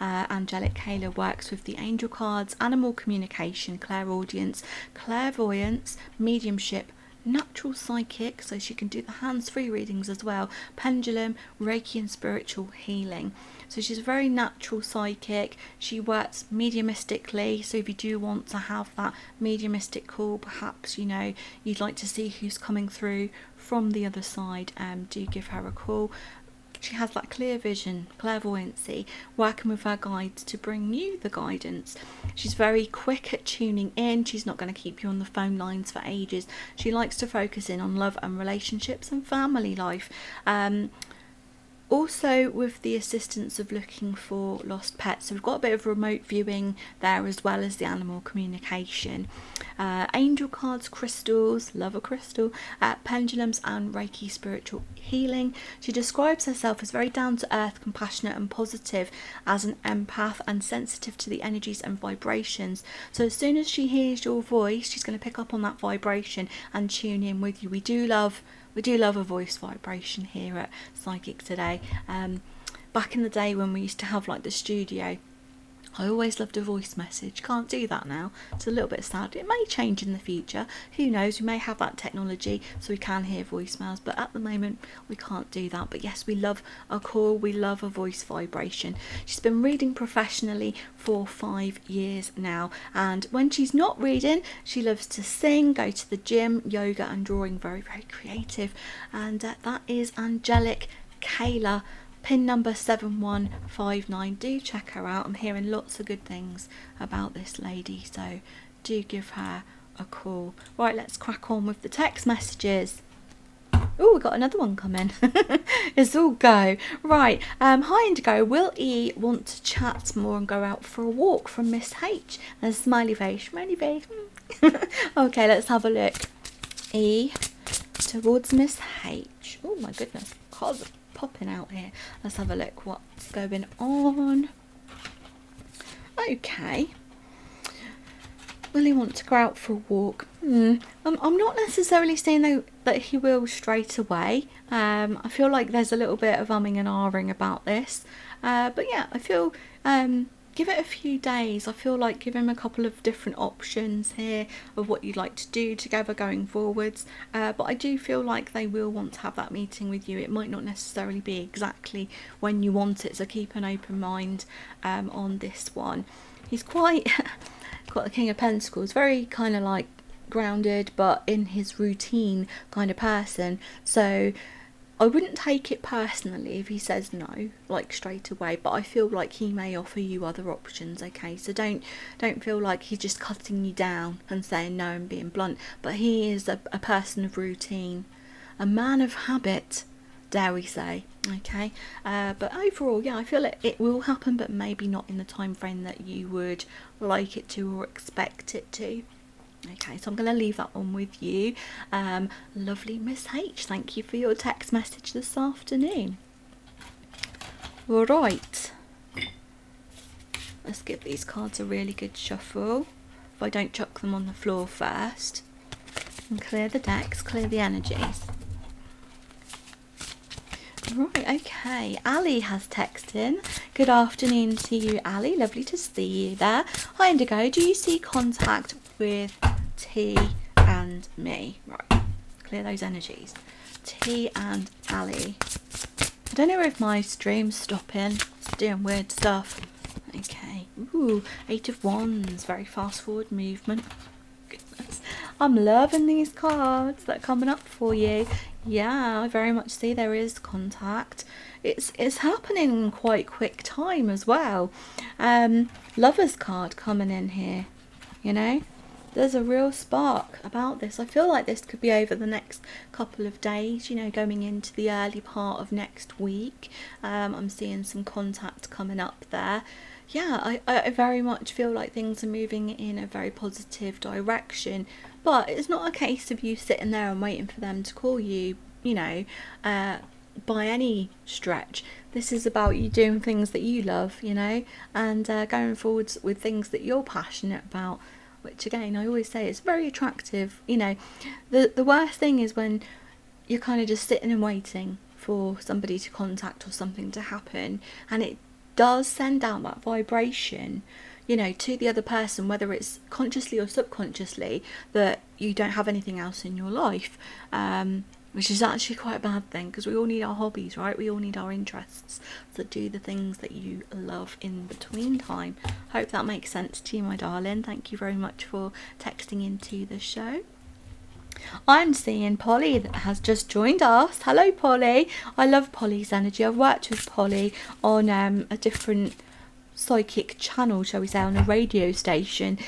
Angelic Kayla works with the angel cards, animal communication, clairaudience, clairvoyance, mediumship, natural psychic, so she can do the hands-free readings as well, pendulum, Reiki, and spiritual healing. So she's a very natural psychic. She works mediumistically, so if you do want to have that mediumistic call, perhaps you'd like to see who's coming through from the other side, do give her a call. She has that clear vision, clairvoyancy, working with her guides to bring you the guidance. She's very quick at tuning in. She's not going to keep you on the phone lines for ages. She likes to focus in on love and relationships and family life. Also with the assistance of looking for lost pets. So we've got a bit of remote viewing there as well as the animal communication. Angel cards, crystals, love a crystal, pendulums, and Reiki spiritual healing. She describes herself as very down to earth, compassionate and positive, as an empath and sensitive to the energies and vibrations. So as soon as she hears your voice, she's going to pick up on that vibration and tune in with you. We do love a voice vibration here at Psychic Today. Back in the day when we used to have like the studio, I always loved a voice message. Can't do that now. It's a little bit sad. It may change in the future. Who knows? We may have that technology so we can hear voicemails, but at the moment we can't do that. But yes, we love a call. We love a voice vibration. She's been reading professionally for 5 years now, and when she's not reading, she loves to sing, go to the gym, yoga and drawing. Very, very creative. And that is Angelic Kayla. Pin number 7159. Do check her out. I'm hearing lots of good things about this lady, so do give her a call. Right, let's crack on with the text messages. Oh, we got another one coming. It's all go. Right. Hi Indigo. Will E want to chat more and go out for a walk from Miss H? And a smiley face. Smiley face. Okay, let's have a look. E towards Miss H. Oh my goodness. Cards popping out here. Let's have a look what's going on. Okay. Will he want to go out for a walk? I'm not necessarily saying that he will straight away. I feel like there's a little bit of umming and ahhing about this. But yeah, I feel give it a few days. I feel like give him a couple of different options here of what you'd like to do together going forwards. But I do feel like they will want to have that meeting with you. It might not necessarily be exactly when you want it, so keep an open mind on this one. He's quite got the King of Pentacles, very kind of like grounded but in his routine kind of person. So I wouldn't take it personally if he says no, like straight away, but I feel like he may offer you other options, okay? So don't feel like he's just cutting you down and saying no and being blunt, but he is a person of routine, a man of habit, dare we say, okay? But overall, yeah, I feel it will happen, but maybe not in the time frame that you would like it to or expect it to. Okay, so I'm going to leave that one with you. Lovely Miss H, thank you for your text message this afternoon. All right, let's give these cards a really good shuffle. If I don't chuck them on the floor first. And clear the decks, clear the energies. Right, okay, Ali has texted in. Good afternoon to you, Ali. Lovely to see you there. Hi, Indigo. Do you see contact with T and me? Right, clear those energies. T and Ali. I don't know if my stream's stopping. It's doing weird stuff. Okay. Ooh, 8 of Wands. Very fast forward movement. Goodness. I'm loving these cards that are coming up for you. Yeah, I very much see there is contact. It's happening in quite quick time as well. Lover's card coming in here, you know. There's a real spark about this. I feel like this could be over the next couple of days, you know, going into the early part of next week. I'm seeing some contact coming up there. Yeah, I very much feel like things are moving in a very positive direction. But it's not a case of you sitting there and waiting for them to call you, you know, by any stretch. This is about you doing things that you love, you know, and going forwards with things that you're passionate about. Which again, I always say, it's very attractive. You know, the worst thing is when you're kind of just sitting and waiting for somebody to contact or something to happen, and it does send out that vibration, you know, to the other person, whether it's consciously or subconsciously, that you don't have anything else in your life, which is actually quite a bad thing, because we all need our hobbies, right? We all need our interests. So do the things that you love in between time. Hope that makes sense to you, my darling. Thank you very much for texting into the show. I'm seeing Polly that has just joined us. Hello, Polly. I love Polly's energy. I've worked with Polly on a different psychic channel, shall we say, on a radio station.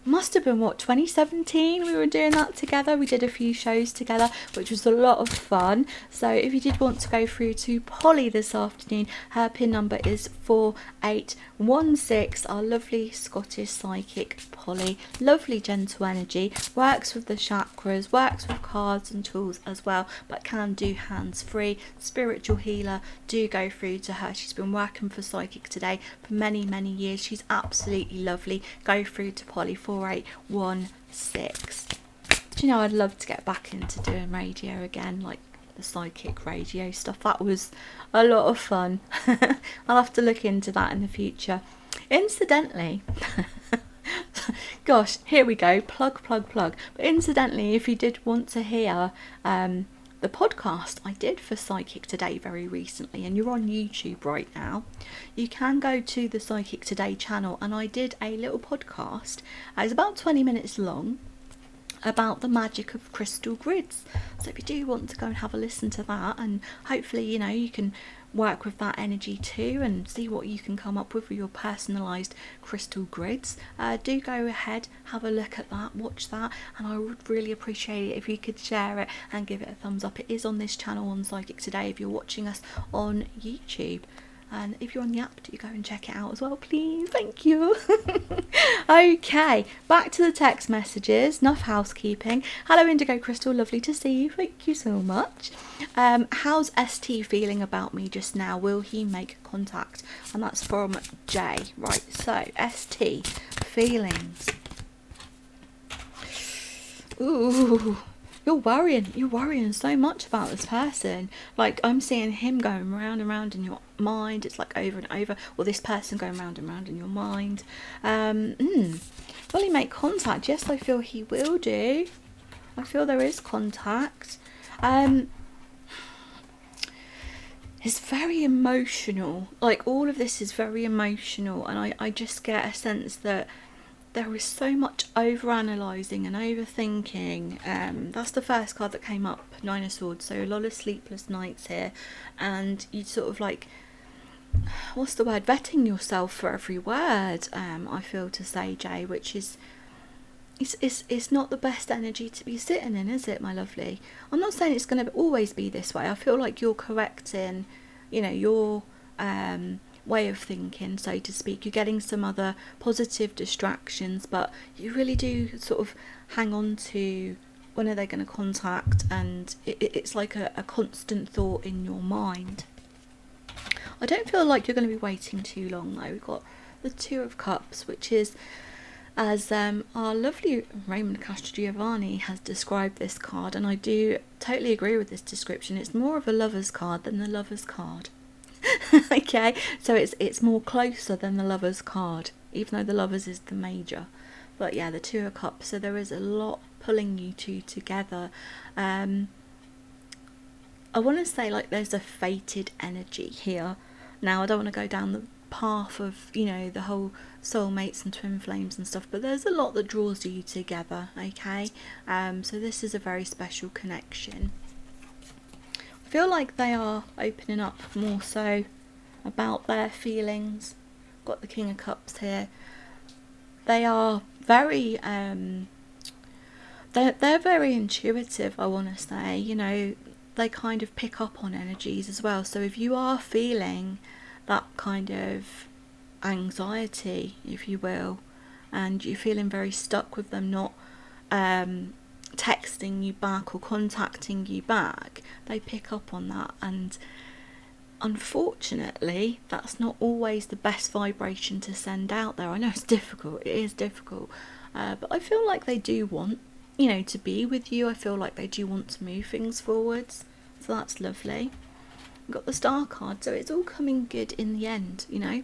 Must have been, what, 2017 we were doing that together. We did a few shows together, which was a lot of fun. So if you did want to go through to Polly this afternoon, her pin number is 4816. Our lovely Scottish psychic Polly, lovely gentle energy, works with the chakras, works with cards and tools as well, but can do hands free. Spiritual healer. Do go through to her. She's been working for Psychic Today for many years. She's absolutely lovely. Go through to Polly, 4816. Do you know, I'd love to get back into doing radio again, like the psychic radio stuff. That was a lot of fun. I'll have to look into that in the future. Incidentally, gosh, here we go, plug. But incidentally, if you did want to hear the podcast I did for Psychic Today very recently, and you're on YouTube right now, you can go to the Psychic Today channel, and I did a little podcast. It's about 20 minutes long, about the magic of crystal grids. So if you do want to go and have a listen to that, and hopefully, you know, you can work with that energy too and see what you can come up with your personalised crystal grids, do go ahead, have a look at that, watch that, and I would really appreciate it if you could share it and give it a thumbs up. It is on this channel on Psychic Today if you're watching us on YouTube. And if you're on the app, do go and check it out as well, please. Thank you. Okay, back to the text messages. Enough housekeeping. Hello, Indigo Crystal. Lovely to see you. Thank you so much. How's ST feeling about me just now? Will he make contact? And that's from Jay. Right, so ST feelings. Ooh. You're worrying so much about this person. Like, I'm seeing him going round and round in your mind. It's like over and over. Or this person going round and round in your mind. Will he make contact? Yes, I feel he will do. I feel there is contact. It's very emotional. Like, all of this is very emotional. And I just get a sense that there is so much overanalyzing and overthinking. That's the first card that came up, Nine of Swords. So a lot of sleepless nights here, and you sort of like, what's the word, vetting yourself for every word, I feel to say, Jay, which is it's not the best energy to be sitting in, is it, my lovely? I'm not saying it's going to always be this way. I feel like you're correcting, you know, your way of thinking, so to speak. You're getting some other positive distractions, but you really do sort of hang on to when are they going to contact, and it's like a constant thought in your mind. I don't feel like you're going to be waiting too long though. We've got the Two of Cups, which is, as our lovely Raymond Castrogiovanni has described this card, and I do totally agree with this description. It's more of a lover's card than the lover's card. Okay, so it's more closer than the lover's card, even though the lover's is the major. But yeah, the Two of Cups, so there is a lot pulling you two together. I want to say like there's a fated energy here. Now, I don't want to go down the path of, you know, the whole soulmates and twin flames and stuff, but there's a lot that draws you together, okay? So this is a very special connection. I feel like they are opening up more so about their feelings. Got the King of Cups here. They are very they're very intuitive, I want to say. You know, they kind of pick up on energies as well. So if you are feeling that kind of anxiety, if you will, and you're feeling very stuck with them not texting you back or contacting you back, they pick up on that. And unfortunately, that's not always the best vibration to send out there. I know it's difficult, it is difficult, but I feel like they do want, you know, to be with you. I feel like they do want to move things forwards, so that's lovely. We've got the Star card, so it's all coming good in the end, you know.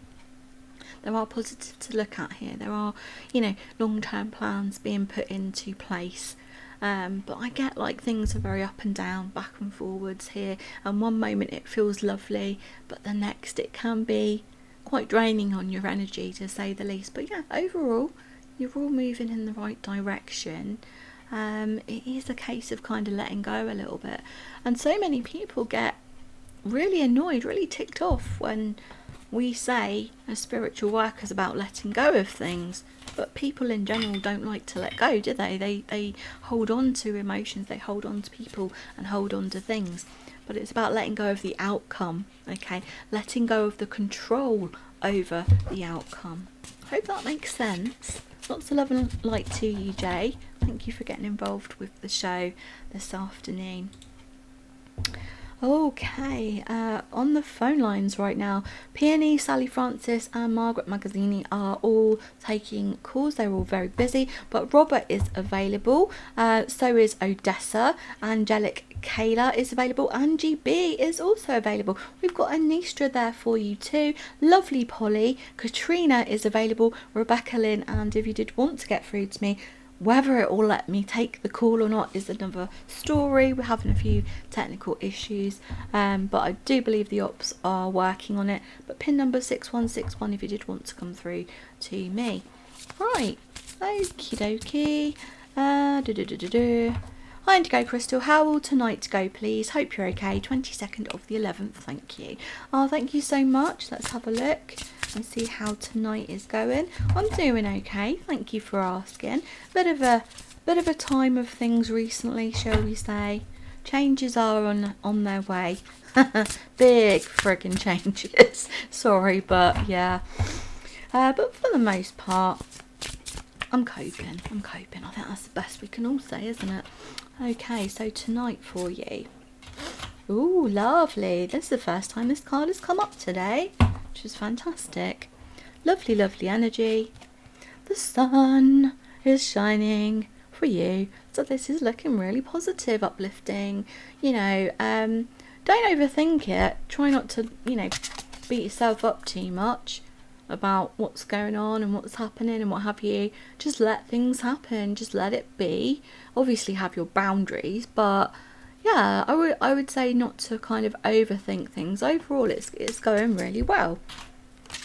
There are positives to look at here. There are, you know, long-term plans being put into place. But I get like things are very up and down, back and forwards here. And one moment it feels lovely, but the next it can be quite draining on your energy, to say the least. But yeah, overall, you're all moving in the right direction. It is a case of kind of letting go a little bit. And so many people get really annoyed, really ticked off when we say as spiritual workers about letting go of things, but people in general don't like to let go, do they? They hold on to emotions, they hold on to people and hold on to things, but it's about letting go of the outcome, okay? Letting go of the control over the outcome. Hope that makes sense. Lots of love and light to you, Jay. Thank you for getting involved with the show this afternoon. Okay, on the phone lines right now, Peony, Sally Francis and Margaret Magazzini are all taking calls. They're all very busy, but Robert is available, so is Odessa. Angelic Kayla is available. Angie B is also available. We've got Anistra there for you too. Lovely Polly. Katrina is available. Rebecca Lynn, and if you did want to get through to me, whether it will let me take the call or not is another story. We're having a few technical issues, but I do believe the ops are working on it. But pin number 6161 if you did want to come through to me. Right, okie dokie. Hi Indigo Crystal, how will tonight go please? Hope you're okay. 22nd of the 11th, thank you. Oh, thank you so much. Let's have a look and see how tonight is going. I'm doing okay, thank you for asking. Bit of a time of things recently, shall we say. Changes are on their way. Big friggin' changes. Sorry, but yeah. But for the most part, I'm coping. I think that's the best we can all say, isn't it? Okay, so tonight for you. Ooh, lovely. This is the first time this card has come up today, which is fantastic. Lovely, lovely energy. The sun is shining for you. So this is looking really positive, uplifting. You know, don't overthink it. Try not to, you know, beat yourself up too much about what's going on and what's happening and what have you. Just let things happen. Just let it be. Obviously have your boundaries, but yeah, I would say not to kind of overthink things. Overall, it's going really well.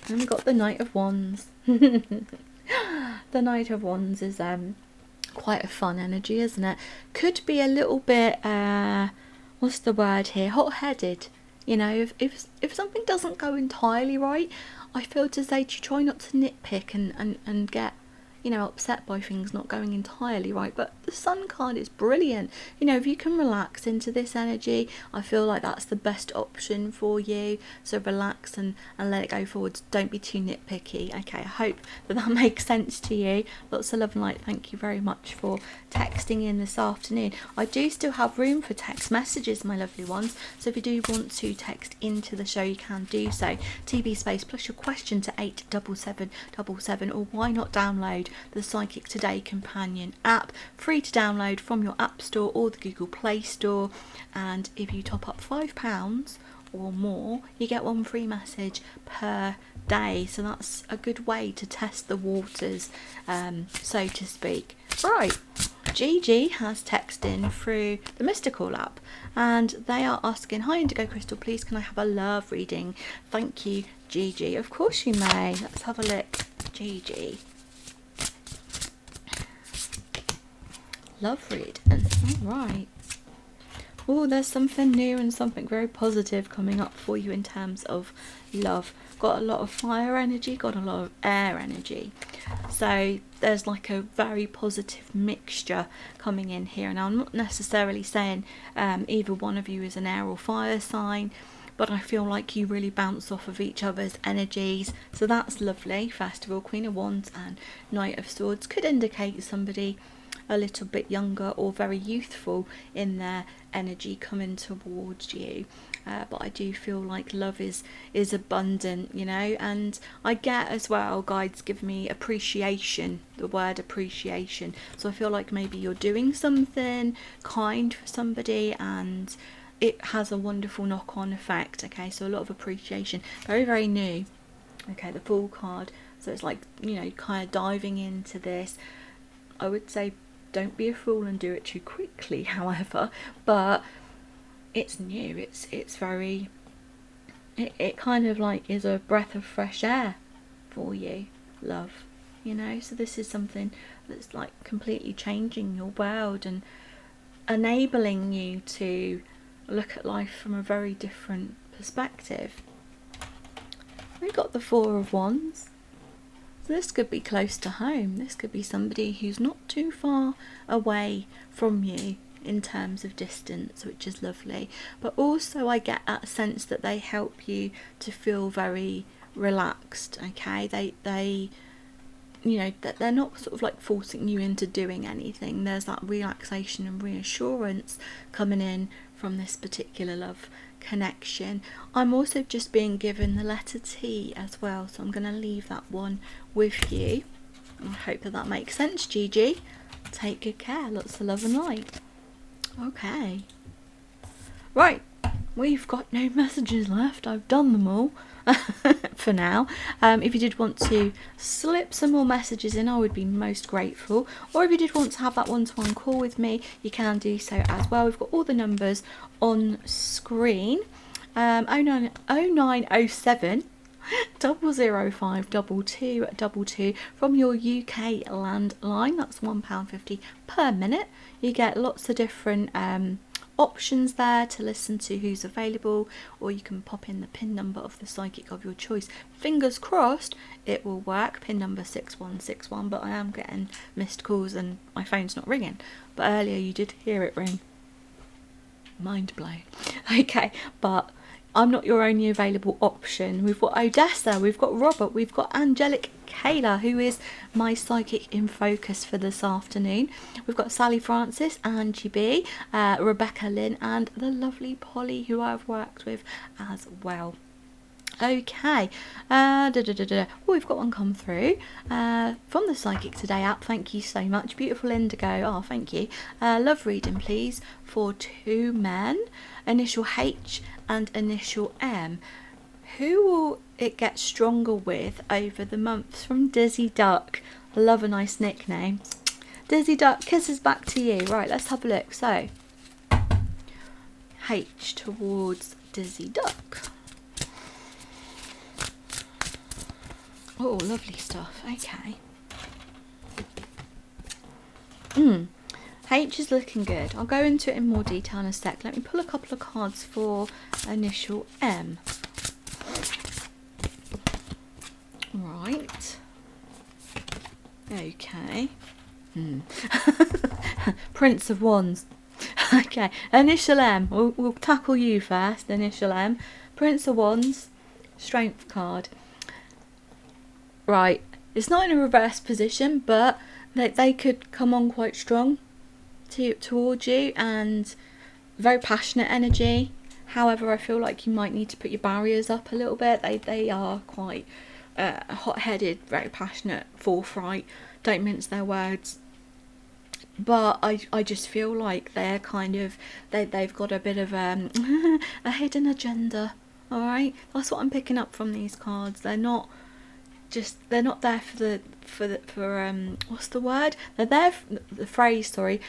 And we've got the Knight of Wands. The the Knight of Wands is quite a fun energy, isn't it? Could be a little bit what's the word here, hot-headed. You know, if something doesn't go entirely right, I feel to say to try not to nitpick and get, you know, upset by things not going entirely right. But the Sun card is brilliant. You know, if you can relax into this energy, I feel like that's the best option for you. So relax and let it go forwards. Don't be too nitpicky. Okay, I hope that makes sense to you. Lots of love and light. Thank you very much for texting in this afternoon. I do still have room for text messages, my lovely ones. So if you do want to text into the show, you can do so. TB space plus your question to 87777, or why not download the Psychic Today Companion app, free to download from your App Store or the Google Play Store. And if you top up £5 or more, you get one free message per day. So that's a good way to test the waters, so to speak. Right, Gigi has texted in through the Mystical app, and they are asking, hi Indigo Crystal, please can I have a love reading? Thank you, Gigi. Of course you may. Let's have a look. Gigi, love reading. All right. Oh, there's something new and something very positive coming up for you in terms of love. Got a lot of fire energy, got a lot of air energy. So there's like a very positive mixture coming in here. And I'm not necessarily saying either one of you is an air or fire sign, but I feel like you really bounce off of each other's energies. So that's lovely. First of all, Queen of Wands and Knight of Swords could indicate somebody a little bit younger or very youthful in their energy coming towards you. But I do feel like love is abundant, you know, and I get as well, guides give me appreciation, the word appreciation. So I feel like maybe you're doing something kind for somebody and it has a wonderful knock-on effect. Okay, so a lot of appreciation, very, very new. Okay, the Fool card, so it's like, you know, kind of diving into this. I would say don't be a fool and do it too quickly, however, but it's new, it's very, it kind of like is a breath of fresh air for you, love, you know. So this is something that's like completely changing your world and enabling you to look at life from a very different perspective. We've got the Four of Wands. So this could be close to home. This could be somebody who's not too far away from you in terms of distance, which is lovely. But also I get that sense that they help you to feel very relaxed. Okay, they you know, that they're not sort of like forcing you into doing anything. There's that relaxation and reassurance coming in from this particular love connection. I'm also just being given the letter T as well, so I'm going to leave that one with you. I hope that makes sense, Gigi. Take good care. Lots of love and light. Okay. Right. We've got no messages left. I've done them all for now. If you did want to slip some more messages in, I would be most grateful. Or if you did want to have that one-to-one call with me, you can do so as well. We've got all the numbers on screen. 0907 005 2222 from your UK landline. That's £1.50 per minute. You get lots of different options there to listen to who's available, or you can pop in the PIN number of the psychic of your choice. Fingers crossed it will work. PIN number 6161, but I am getting missed calls and my phone's not ringing. But earlier you did hear it ring. Mind blown. Okay, but I'm not your only available option. We've got Odessa, we've got Robert, we've got Angelic Kayla, who is my psychic in focus for this afternoon. We've got Sally Francis, Angie B, Rebecca Lynn, and the lovely Polly, who I've worked with as well. Okay, oh, we've got one come through from the Psychic Today app. Thank you so much. Beautiful Indigo. Oh, thank you. Love reading, please, for two men. Initial H and initial M. Who will it get stronger with over the months? From Dizzy Duck. I love a nice nickname. Dizzy Duck, kisses back to you. Right, let's have a look. So, H towards Dizzy Duck. Oh, lovely stuff. Okay. H is looking good. I'll go into it in more detail in a sec. Let me pull a couple of cards for initial M. Right. Okay. Prince of Wands. Okay, initial M. We'll tackle you first. Initial M. Prince of Wands. Strength card. Right. It's not in a reverse position, but they could come on quite strong towards you, and very passionate energy. However, I feel like you might need to put your barriers up a little bit. They are quite hot-headed, very passionate, forthright, don't mince their words. But I just feel like they're kind of they've got a bit of a hidden agenda. All right, that's what I'm picking up from these cards. They're not there for what's the word? They're there for the phrase. Sorry,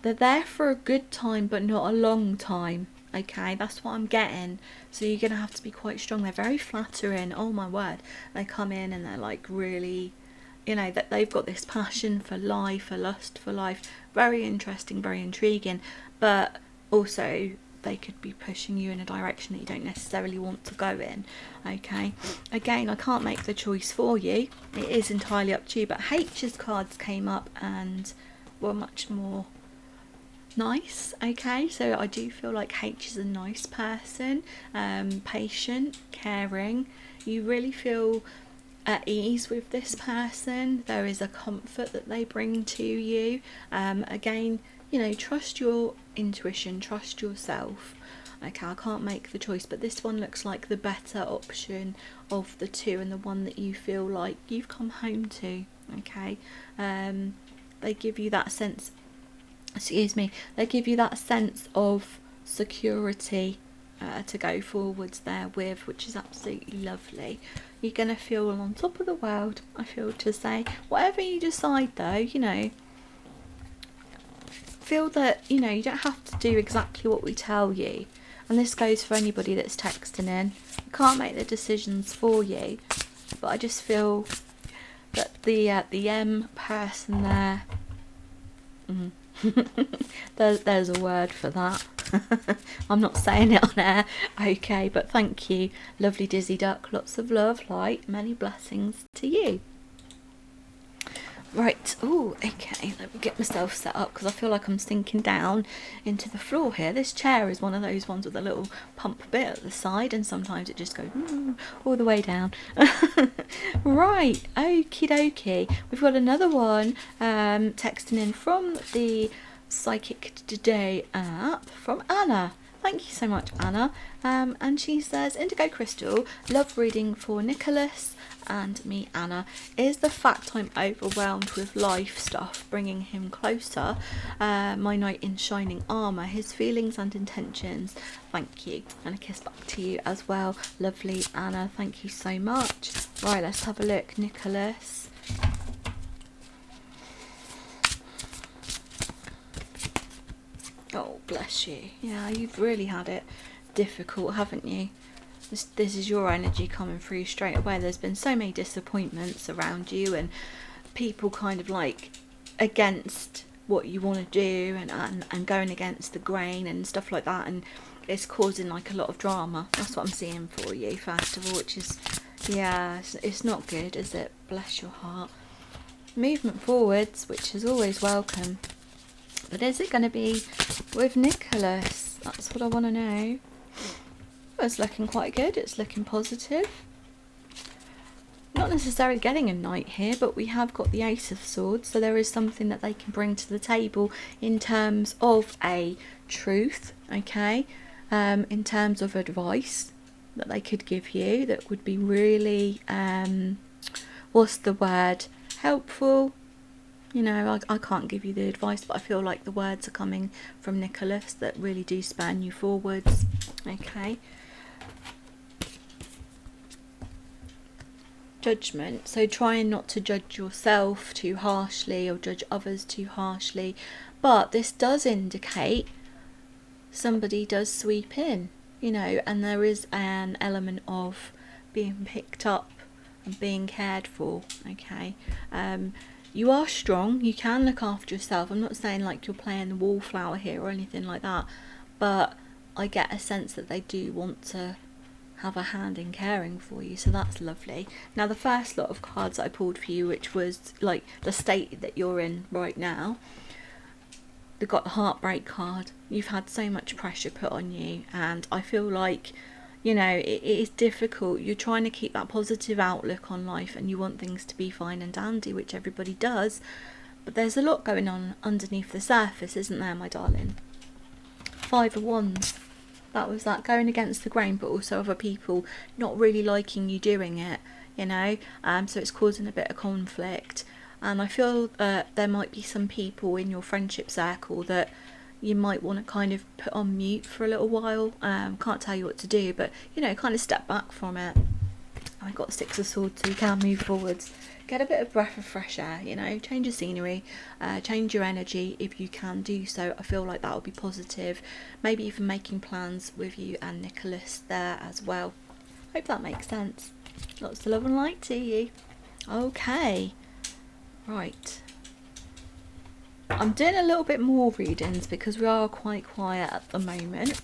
they're there for a good time, but not a long time. Okay, that's what I'm getting. So you're gonna have to be quite strong. They're very flattering. Oh my word, they come in and they're like really, that they've got this passion for life, a lust for life. Very interesting, very intriguing, but also they could be pushing you in a direction that you don't necessarily want to go in. Okay, again, I can't make the choice for you. It is entirely up to you, but H's cards came up and were much more nice. Okay, so I do feel like H is a nice person, patient, caring. You really feel at ease with this person. There is a comfort that they bring to you. Again, trust your intuition, trust yourself. Okay, I can't make the choice, but this one looks like the better option of the two, and the one that you feel like you've come home to. Okay, they give you that sense, they give you that sense of security to go forwards there with, which is absolutely lovely. You're going to feel on top of the world, I feel to say. Whatever you decide though, feel that, you don't have to do exactly what we tell you. And this goes for anybody that's texting in. I can't make the decisions for you, but I just feel that the M person there, there's a word for that. I'm not saying it on air. Okay, but thank you, lovely Dizzy Duck. Lots of love, light, many blessings to you. Right, oh, okay, let me get myself set up because I feel like I'm sinking down into the floor here. This chair is one of those ones with a little pump bit at the side, and sometimes it just goes all the way down. Right, okie dokie. We've got another one texting in from the Psychic Today app from Anna. Thank you so much, Anna. And she says, Indigo Crystal, love reading for Nicholas and me, Anna. Is the fact I'm overwhelmed with life stuff bringing him closer? My knight in shining armour, his feelings and intentions. Thank you. And a kiss back to you as well. Lovely, Anna. Thank you so much. Right, let's have a look. Nicholas. Oh, bless you. Yeah, you've really had it difficult, haven't you? This is your energy coming through straight away. There's been so many disappointments around you, and people kind of like against what you want to do, and going against the grain and stuff like that, and it's causing like a lot of drama. That's what I'm seeing for you, first of all, which is, yeah, it's not good, is it? Bless your heart. Movement forwards, which is always welcome. But is it going to be with Nicholas? That's what I want to know. Well, it's looking quite good. It's looking positive. Not necessarily getting a knight here, but we have got the Ace of Swords. So there is something that they can bring to the table in terms of a truth, okay? In terms of advice that they could give you that would be really, what's the word? Helpful. I can't give you the advice, but I feel like the words are coming from Nicholas that really do span you forwards. Okay. Judgment. So trying not to judge yourself too harshly or judge others too harshly. But this does indicate somebody does sweep in, and there is an element of being picked up and being cared for. Okay. You are strong, you can look after yourself. I'm not saying like you're playing the wallflower here or anything like that, but I get a sense that they do want to have a hand in caring for you, so that's lovely. Now the first lot of cards I pulled for you, which was like the state that you're in right now, they've got the heartbreak card. You've had so much pressure put on you, and I feel like, you know, it is difficult. You're trying to keep that positive outlook on life and you want things to be fine and dandy, which everybody does, but there's a lot going on underneath the surface, isn't there, my darling? Five of Wands. That was that going against the grain, but also other people not really liking you doing it, you know, so it's causing a bit of conflict. And I feel that there might be some people in your friendship circle that you might want to kind of put on mute for a little while. Can't tell you what to do, but, you know, kind of step back from it. I got Six of Swords, so you can move forwards. Get a bit of breath of fresh air, you know, change your scenery, change your energy if you can do so. I feel like that will be positive. Maybe even making plans with you and Nicholas there as well. Hope that makes sense. Lots of love and light to you. Okay, right. I'm doing a little bit more readings because we are quite quiet at the moment,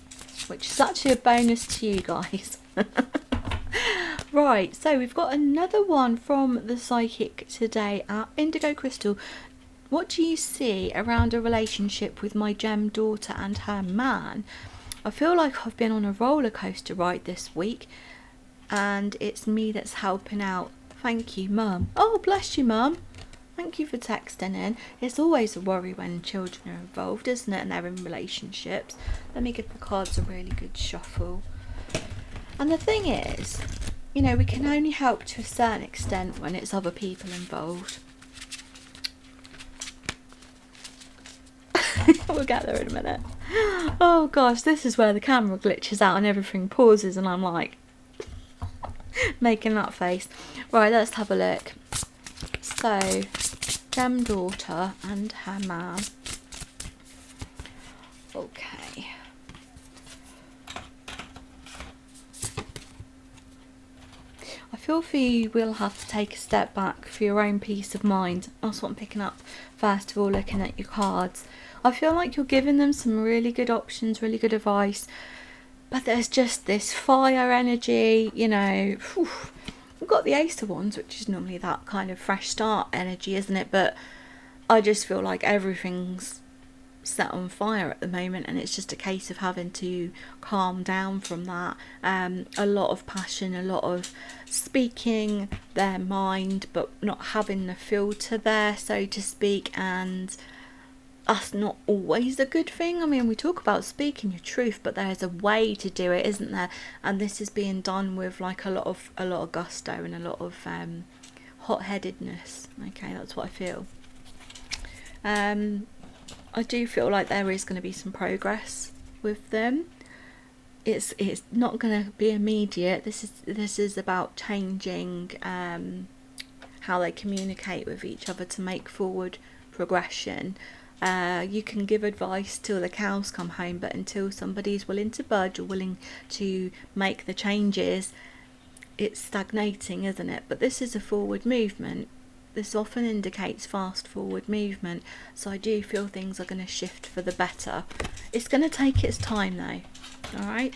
which is actually a bonus to you guys. Right, so we've got another one from the Psychic today at Indigo Crystal. What do you see around a relationship with my gem daughter and her man? I feel like I've been on a roller coaster ride this week and it's me that's helping out. Thank you, Mum. Oh, bless you, Mum. Thank you for texting in. It's always a worry when children are involved, isn't it? And they're in relationships. Let me give the cards a really good shuffle. And the thing is, you know, we can only help to a certain extent when it's other people involved. We'll get there in a minute. Oh gosh, this is where the camera glitches out and everything pauses and I'm like making that face. Right, let's have a look. So, gem daughter and her man. Okay. I feel for you will have to take a step back for your own peace of mind. That's what I'm picking up first of all, looking at your cards. I feel like you're giving them some really good options, really good advice, but there's just this fire energy, you know. Whew. We've got the Ace of Wands, which is normally that kind of fresh start energy, isn't it? But I just feel like everything's set on fire at the moment and it's just a case of having to calm down from that. A lot of passion, a lot of speaking their mind but not having the filter there, so to speak, and that's not always a good thing. I mean, we talk about speaking your truth, but there's a way to do it, isn't there? And this is being done with like a lot of gusto and a lot of hot-headedness. Okay, that's what I feel. I do feel like there is going to be some progress with them. It's not going to be immediate. This is about changing how they communicate with each other to make forward progression. You can give advice till the cows come home, but until somebody's willing to budge or willing to make the changes, it's stagnating, isn't it? But this is a forward movement. This often indicates fast forward movement, so I do feel things are going to shift for the better. It's going to take its time though, alright?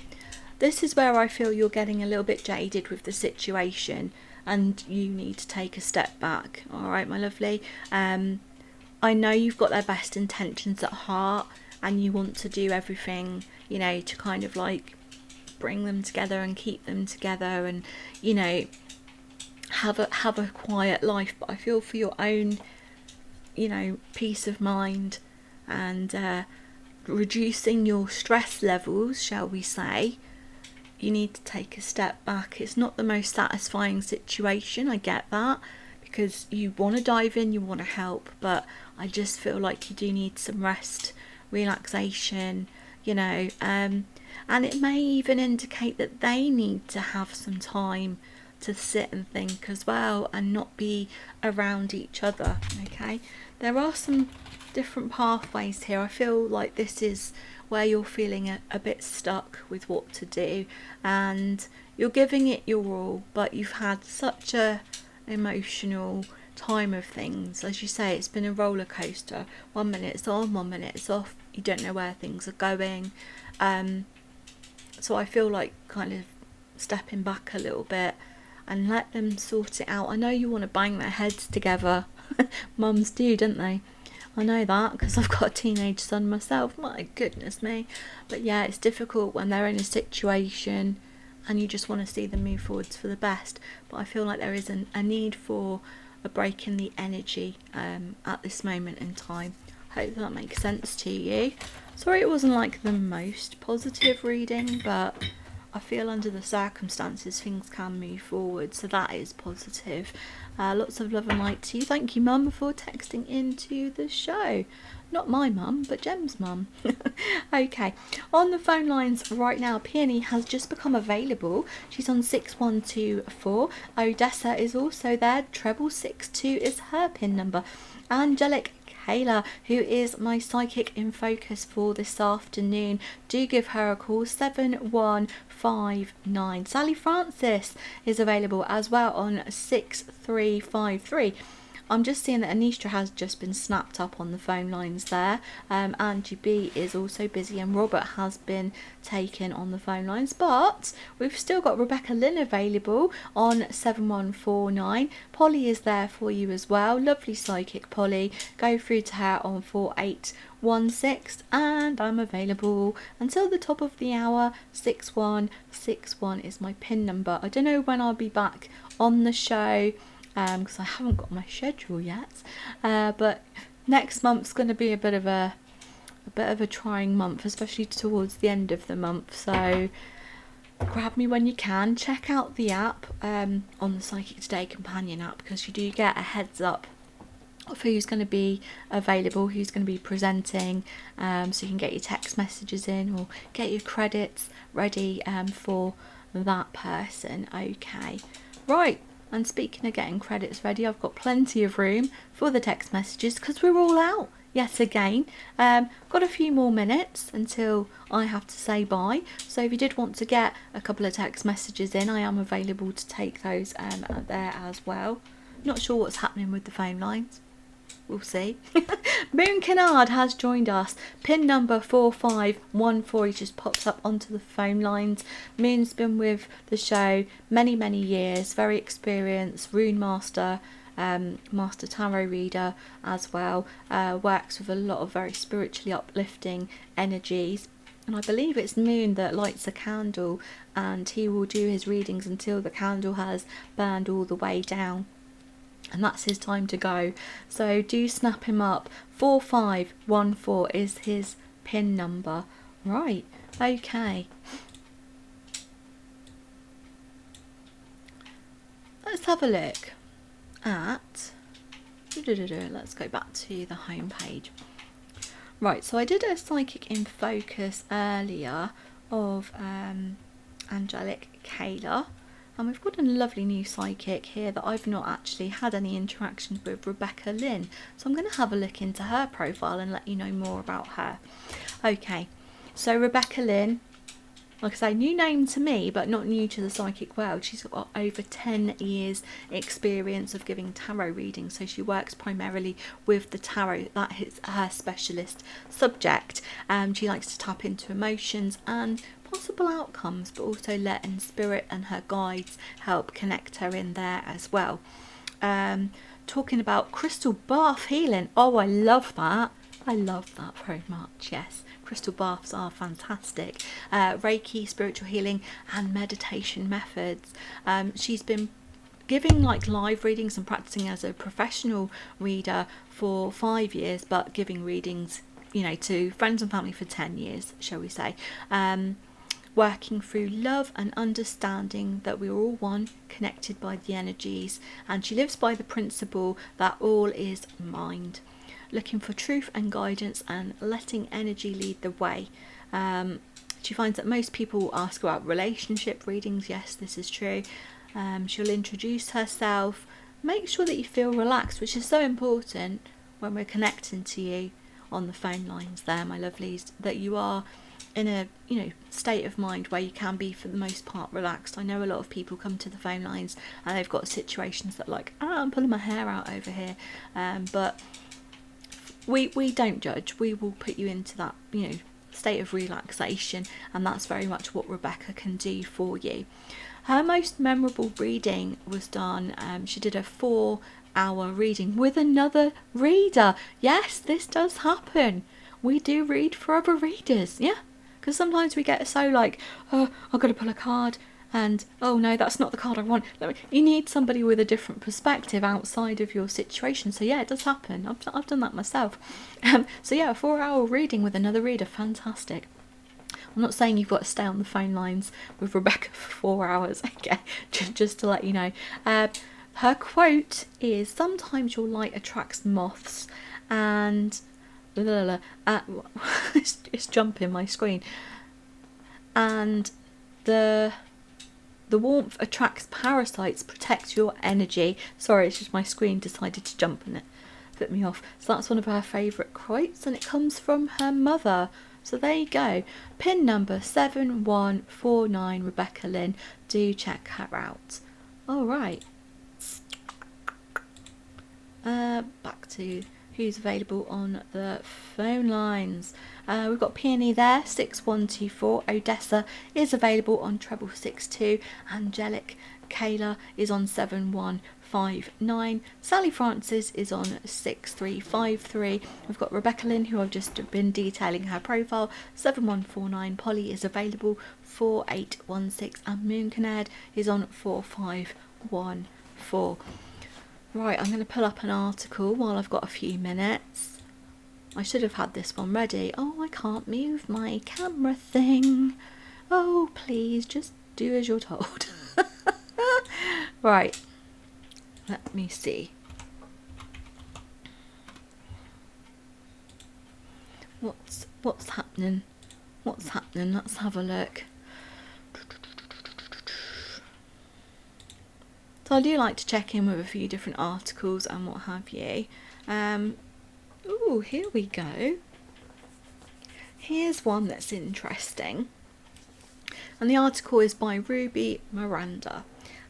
This is where I feel you're getting a little bit jaded with the situation and you need to take a step back, alright, my lovely? I know you've got their best intentions at heart and you want to do everything, you know, to kind of like bring them together and keep them together and, you know, have a quiet life. But I feel for your own, you know, peace of mind and reducing your stress levels, shall we say, you need to take a step back. It's not the most satisfying situation, I get that, because you want to dive in, you want to help, but I just feel like you do need some rest, relaxation, you know, and it may even indicate that they need to have some time to sit and think as well and not be around each other. Okay, there are some different pathways here. I feel like this is where you're feeling a bit stuck with what to do and you're giving it your all, but you've had such a emotional time of things. As you say, it's been a roller coaster. 1 minute it's on, 1 minute it's off. You don't know where things are going. So I feel like kind of stepping back a little bit and let them sort it out. I know you want to bang their heads together. Mums do, don't they? I know that because I've got a teenage son myself. My goodness me. But yeah, it's difficult when they're in a situation and you just want to see them move forwards for the best. But I feel like there is a need for a break in the energy at this moment in time. Hope that makes sense to you. Sorry it wasn't like the most positive reading, but I feel under the circumstances things can move forward, so that is positive. Lots of love and light to you. Thank you, Mum, for texting into the show. Not my mum, but Jem's mum. Okay, on the phone lines right now, Peony has just become available. She's on 6124. Odessa is also there. Treble 62 is her PIN number. Angelic Kayla, who is my psychic in focus for this afternoon, do give her a call, 7159. Sally Francis is available as well on 6353. I'm just seeing that Anisha has just been snapped up on the phone lines there. Angie B is also busy and Robert has been taken on the phone lines. But we've still got Rebecca Lynn available on 7149. Polly is there for you as well. Lovely psychic Polly. Go through to her on 4816 and I'm available until the top of the hour. 6161 is my PIN number. I don't know when I'll be back on the show, because I haven't got my schedule yet, but next month's going to be a bit of a trying month, especially towards the end of the month, so grab me when you can. Check out the app on the Psychic Today companion app, because you do get a heads up of who's going to be available, who's going to be presenting, so you can get your text messages in or get your credits ready for that person. Okay, right. And speaking of getting credits ready, I've got plenty of room for the text messages because we're all out yet again. Got a few more minutes until I have to say bye. So if you did want to get a couple of text messages in, I am available to take those there as well. Not sure what's happening with the phone lines. We'll see. Moon Kennard has joined us. PIN number 4514. He just pops up onto the phone lines. Moon's been with the show many years. Very experienced rune master, master tarot reader as well. Works with a lot of very spiritually uplifting energies. And I believe it's Moon that lights a candle, and he will do his readings until the candle has burned all the way down. And that's his time to go. So do snap him up. 4514 is his PIN number. Right, okay. Let's have a look at... Let's go back to the home page. Right, so I did a psychic in focus earlier of Angelic Kayla. And we've got a lovely new psychic here that I've not actually had any interactions with, Rebecca Lynn. So I'm going to have a look into her profile and let you know more about her. Okay, so Rebecca Lynn, like I say, new name to me, but not new to the psychic world. She's got over 10 years experience of giving tarot readings. So she works primarily with the tarot. That is her specialist subject. She likes to tap into emotions and possible outcomes, but also letting spirit and her guides help connect her in there as well. Talking about crystal bath healing. Oh, I love that. I love that very much, yes. Crystal baths are fantastic. Reiki, spiritual healing and meditation methods. She's been giving like live readings and practicing as a professional reader for 5 years, but giving readings, you know, to friends and family for 10 years, shall we say. Working through love and understanding that we're all one, connected by the energies, and she lives by the principle that all is mind. Looking for truth and guidance and letting energy lead the way. She finds that most people ask about relationship readings. Yes, this is true. She'll introduce herself, make sure that you feel relaxed, which is so important when we're connecting to you on the phone lines there, my lovelies, that you are in a state of mind where you can be for the most part relaxed. I know a lot of people come to the phone lines and they've got situations that like, I'm pulling my hair out over here, but we don't judge. We will put you into that state of relaxation, and that's very much what Rebecca can do for you. Her most memorable reading was done, she did a 4-hour reading with another reader. Yes, this does happen. We do read for other readers, yeah, because sometimes we get so like, oh, I've got to pull a card, and oh no, that's not the card I want. You need somebody with a different perspective outside of your situation. So yeah, it does happen. I've done that myself. So yeah, a 4-hour reading with another reader, fantastic. I'm not saying you've got to stay on the phone lines with Rebecca for 4 hours, okay, just to let you know. Her quote is, sometimes your light attracts moths and it's jumping my screen, and the warmth attracts parasites, protects your energy. Sorry, it's just my screen decided to jump and it put me off. So that's one of her favourite quotes, and it comes from her mother. So there you go. Pin number 7149, Rebecca Lynn. Do check her out. All right. Back to who's available on the phone lines. We've got Peony there, 6124. Odessa is available on 6662. Angelic Kayla is on 7159. Sally Francis is on 6353. We've got Rebecca Lynn, who I've just been detailing her profile, 7149. Polly is available 4816, and Moon Canad is on 4514. Right, I'm going to pull up an article while I've got a few minutes. I should have had this one ready. Oh, I can't move my camera thing. Oh, please, just do as you're told. Right, let me see. What's happening? What's happening? Let's have a look. So I do like to check in with a few different articles and what have you. Oh, here we go. Here's one that's interesting. And the article is by Ruby Miranda.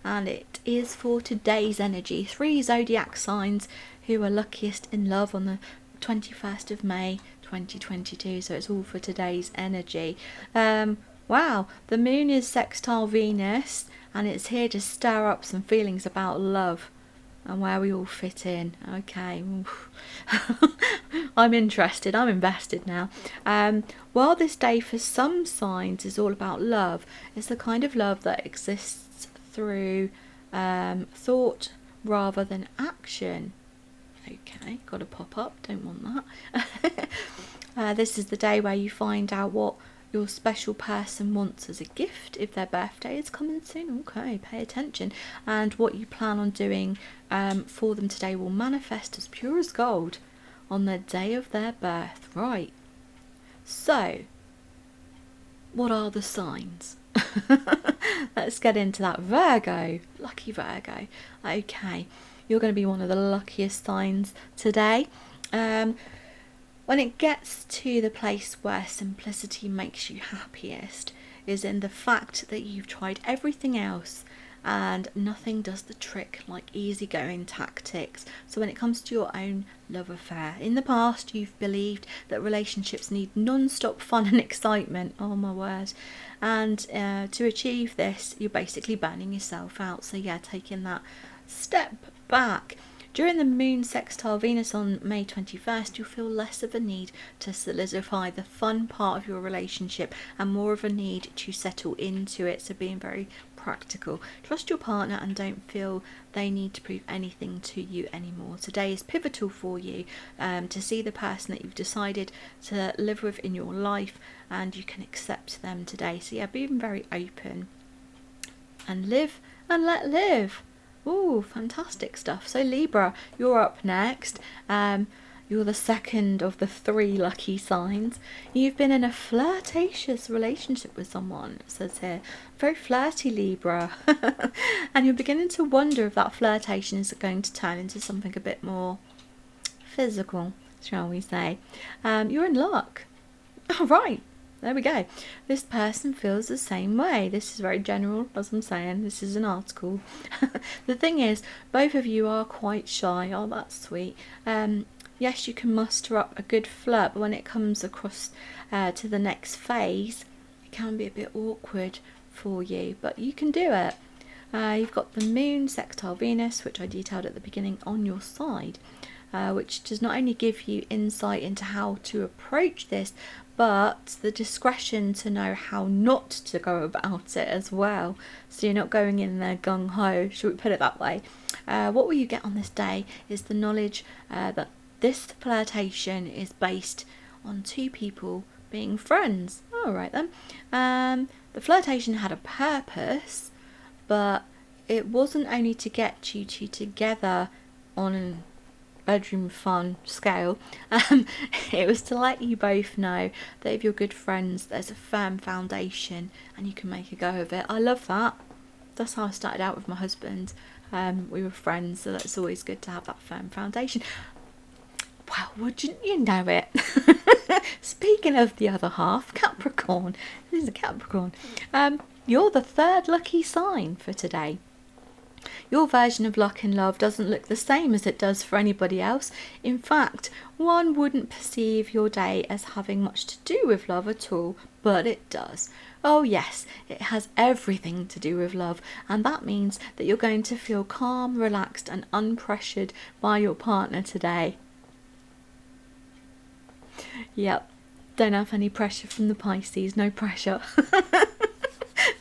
And it is for today's energy. 3 zodiac signs who are luckiest in love on the 21st of May 2022. So it's all for today's energy. Wow, the moon is sextile Venus, and it's here to stir up some feelings about love and where we all fit in. Okay. I'm interested, I'm invested now. While this day for some signs is all about love, it's the kind of love that exists through thought rather than action. Okay, got to pop up, don't want that. This is the day where you find out what your special person wants as a gift if their birthday is coming soon. Okay, pay attention. And what you plan on doing for them today will manifest as pure as gold on the day of their birth. Right, so what are the signs? Let's get into that. Virgo, lucky Virgo. Okay, you're going to be one of the luckiest signs today. When it gets to the place where simplicity makes you happiest is in the fact that you've tried everything else and nothing does the trick like easygoing tactics. So when it comes to your own love affair, in the past you've believed that relationships need non-stop fun and excitement. Oh my word. And to achieve this, you're basically burning yourself out. So yeah, taking that step back. During the moon sextile Venus on May 21st, you'll feel less of a need to solidify the fun part of your relationship and more of a need to settle into it. So being very practical. Trust your partner and don't feel they need to prove anything to you anymore. Today is pivotal for you to see the person that you've decided to live with in your life, and you can accept them today. So yeah, being very open and live and let live. Ooh, fantastic stuff. So Libra, you're up next. You're the second of the 3 lucky signs. You've been in a flirtatious relationship with someone, it says here. Very flirty, Libra. And you're beginning to wonder if that flirtation is going to turn into something a bit more physical, shall we say. You're in luck. All right. there we go. This person feels the same way. This is very general, as I'm saying. This is an article. The thing is, both of you are quite shy. Oh, that's sweet. Yes, you can muster up a good flirt, but when it comes across to the next phase, it can be a bit awkward for you, but you can do it. You've got the moon sextile Venus, which I detailed at the beginning, on your side, which does not only give you insight into how to approach this, but the discretion to know how not to go about it as well. So you're not going in there gung-ho, should we put it that way. What will you get on this day is the knowledge that this flirtation is based on two people being friends. Alright then. The flirtation had a purpose, but it wasn't only to get you two together on a bedroom fun scale. It was to let you both know that if you're good friends, there's a firm foundation and you can make a go of it. I love that. That's how I started out with my husband. We were friends, so that's always good to have that firm foundation. Well, wouldn't you know it? Speaking of the other half, Capricorn. This is a Capricorn. You're the third lucky sign for today. Your version of luck in love doesn't look the same as it does for anybody else. In fact, one wouldn't perceive your day as having much to do with love at all, but it does. Oh yes, it has everything to do with love, and that means that you're going to feel calm, relaxed and unpressured by your partner today. Yep, don't have any pressure from the Pisces, no pressure.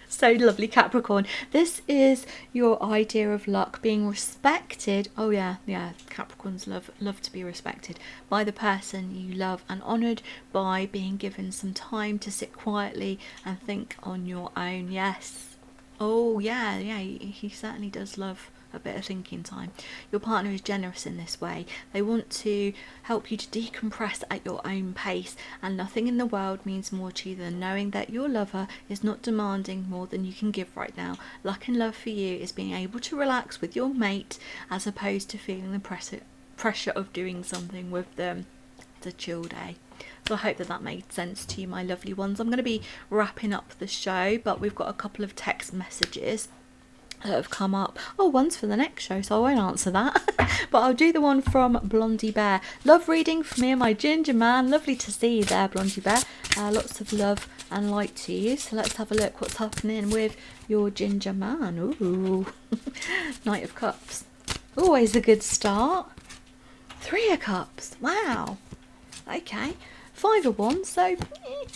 So lovely, Capricorn. This is your idea of luck, being respected. Oh yeah, Capricorns love to be respected by the person you love and honoured by being given some time to sit quietly and think on your own. Yes. Oh yeah, he certainly does love a bit of thinking time. Your partner is generous in this way. They want to help you to decompress at your own pace, and nothing in the world means more to you than knowing that your lover is not demanding more than you can give right now. Luck and love for you is being able to relax with your mate as opposed to feeling the pressure of doing something with them. It's a chill day. So I hope that made sense to you, my lovely ones. I'm going to be wrapping up the show, but we've got a couple of text messages that have come up. Oh, one's for the next show, so I won't answer that. But I'll do the one from Blondie Bear. Love reading for me and my ginger man. Lovely to see you there, Blondie Bear. Lots of love and light to you. So let's have a look what's happening with your ginger man. Ooh. Knight of Cups. Always a good start. 3 of Cups. Wow. Okay. 5 of Wands, so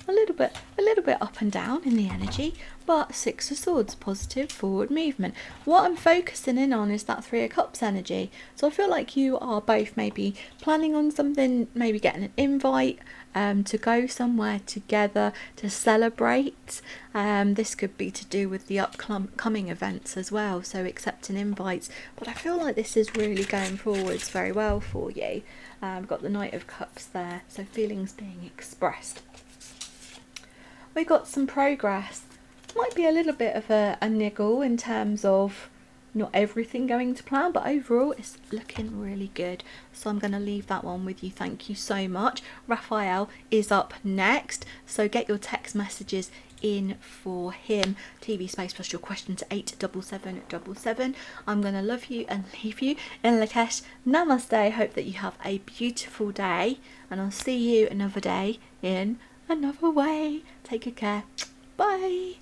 a little bit up and down in the energy, but 6 of Swords, positive forward movement. What I'm focusing in on is that 3 of Cups energy. So I feel like you are both maybe planning on something, maybe getting an invite to go somewhere together to celebrate. This could be to do with the upcoming events as well, so accepting invites. But I feel like this is really going forwards very well for you. We've got the Knight of Cups there, so feelings being expressed. We got some progress. Might be a little bit of a niggle in terms of not everything going to plan, but overall it's looking really good. So I'm going to leave that one with you. Thank you so much. Raphael is up next, so get your text messages in for him. TV space plus your question to 87777. I'm going to love you and leave you in Lakesh. Namaste. Hope that you have a beautiful day, and I'll see you another day in another way. Take good care. Bye.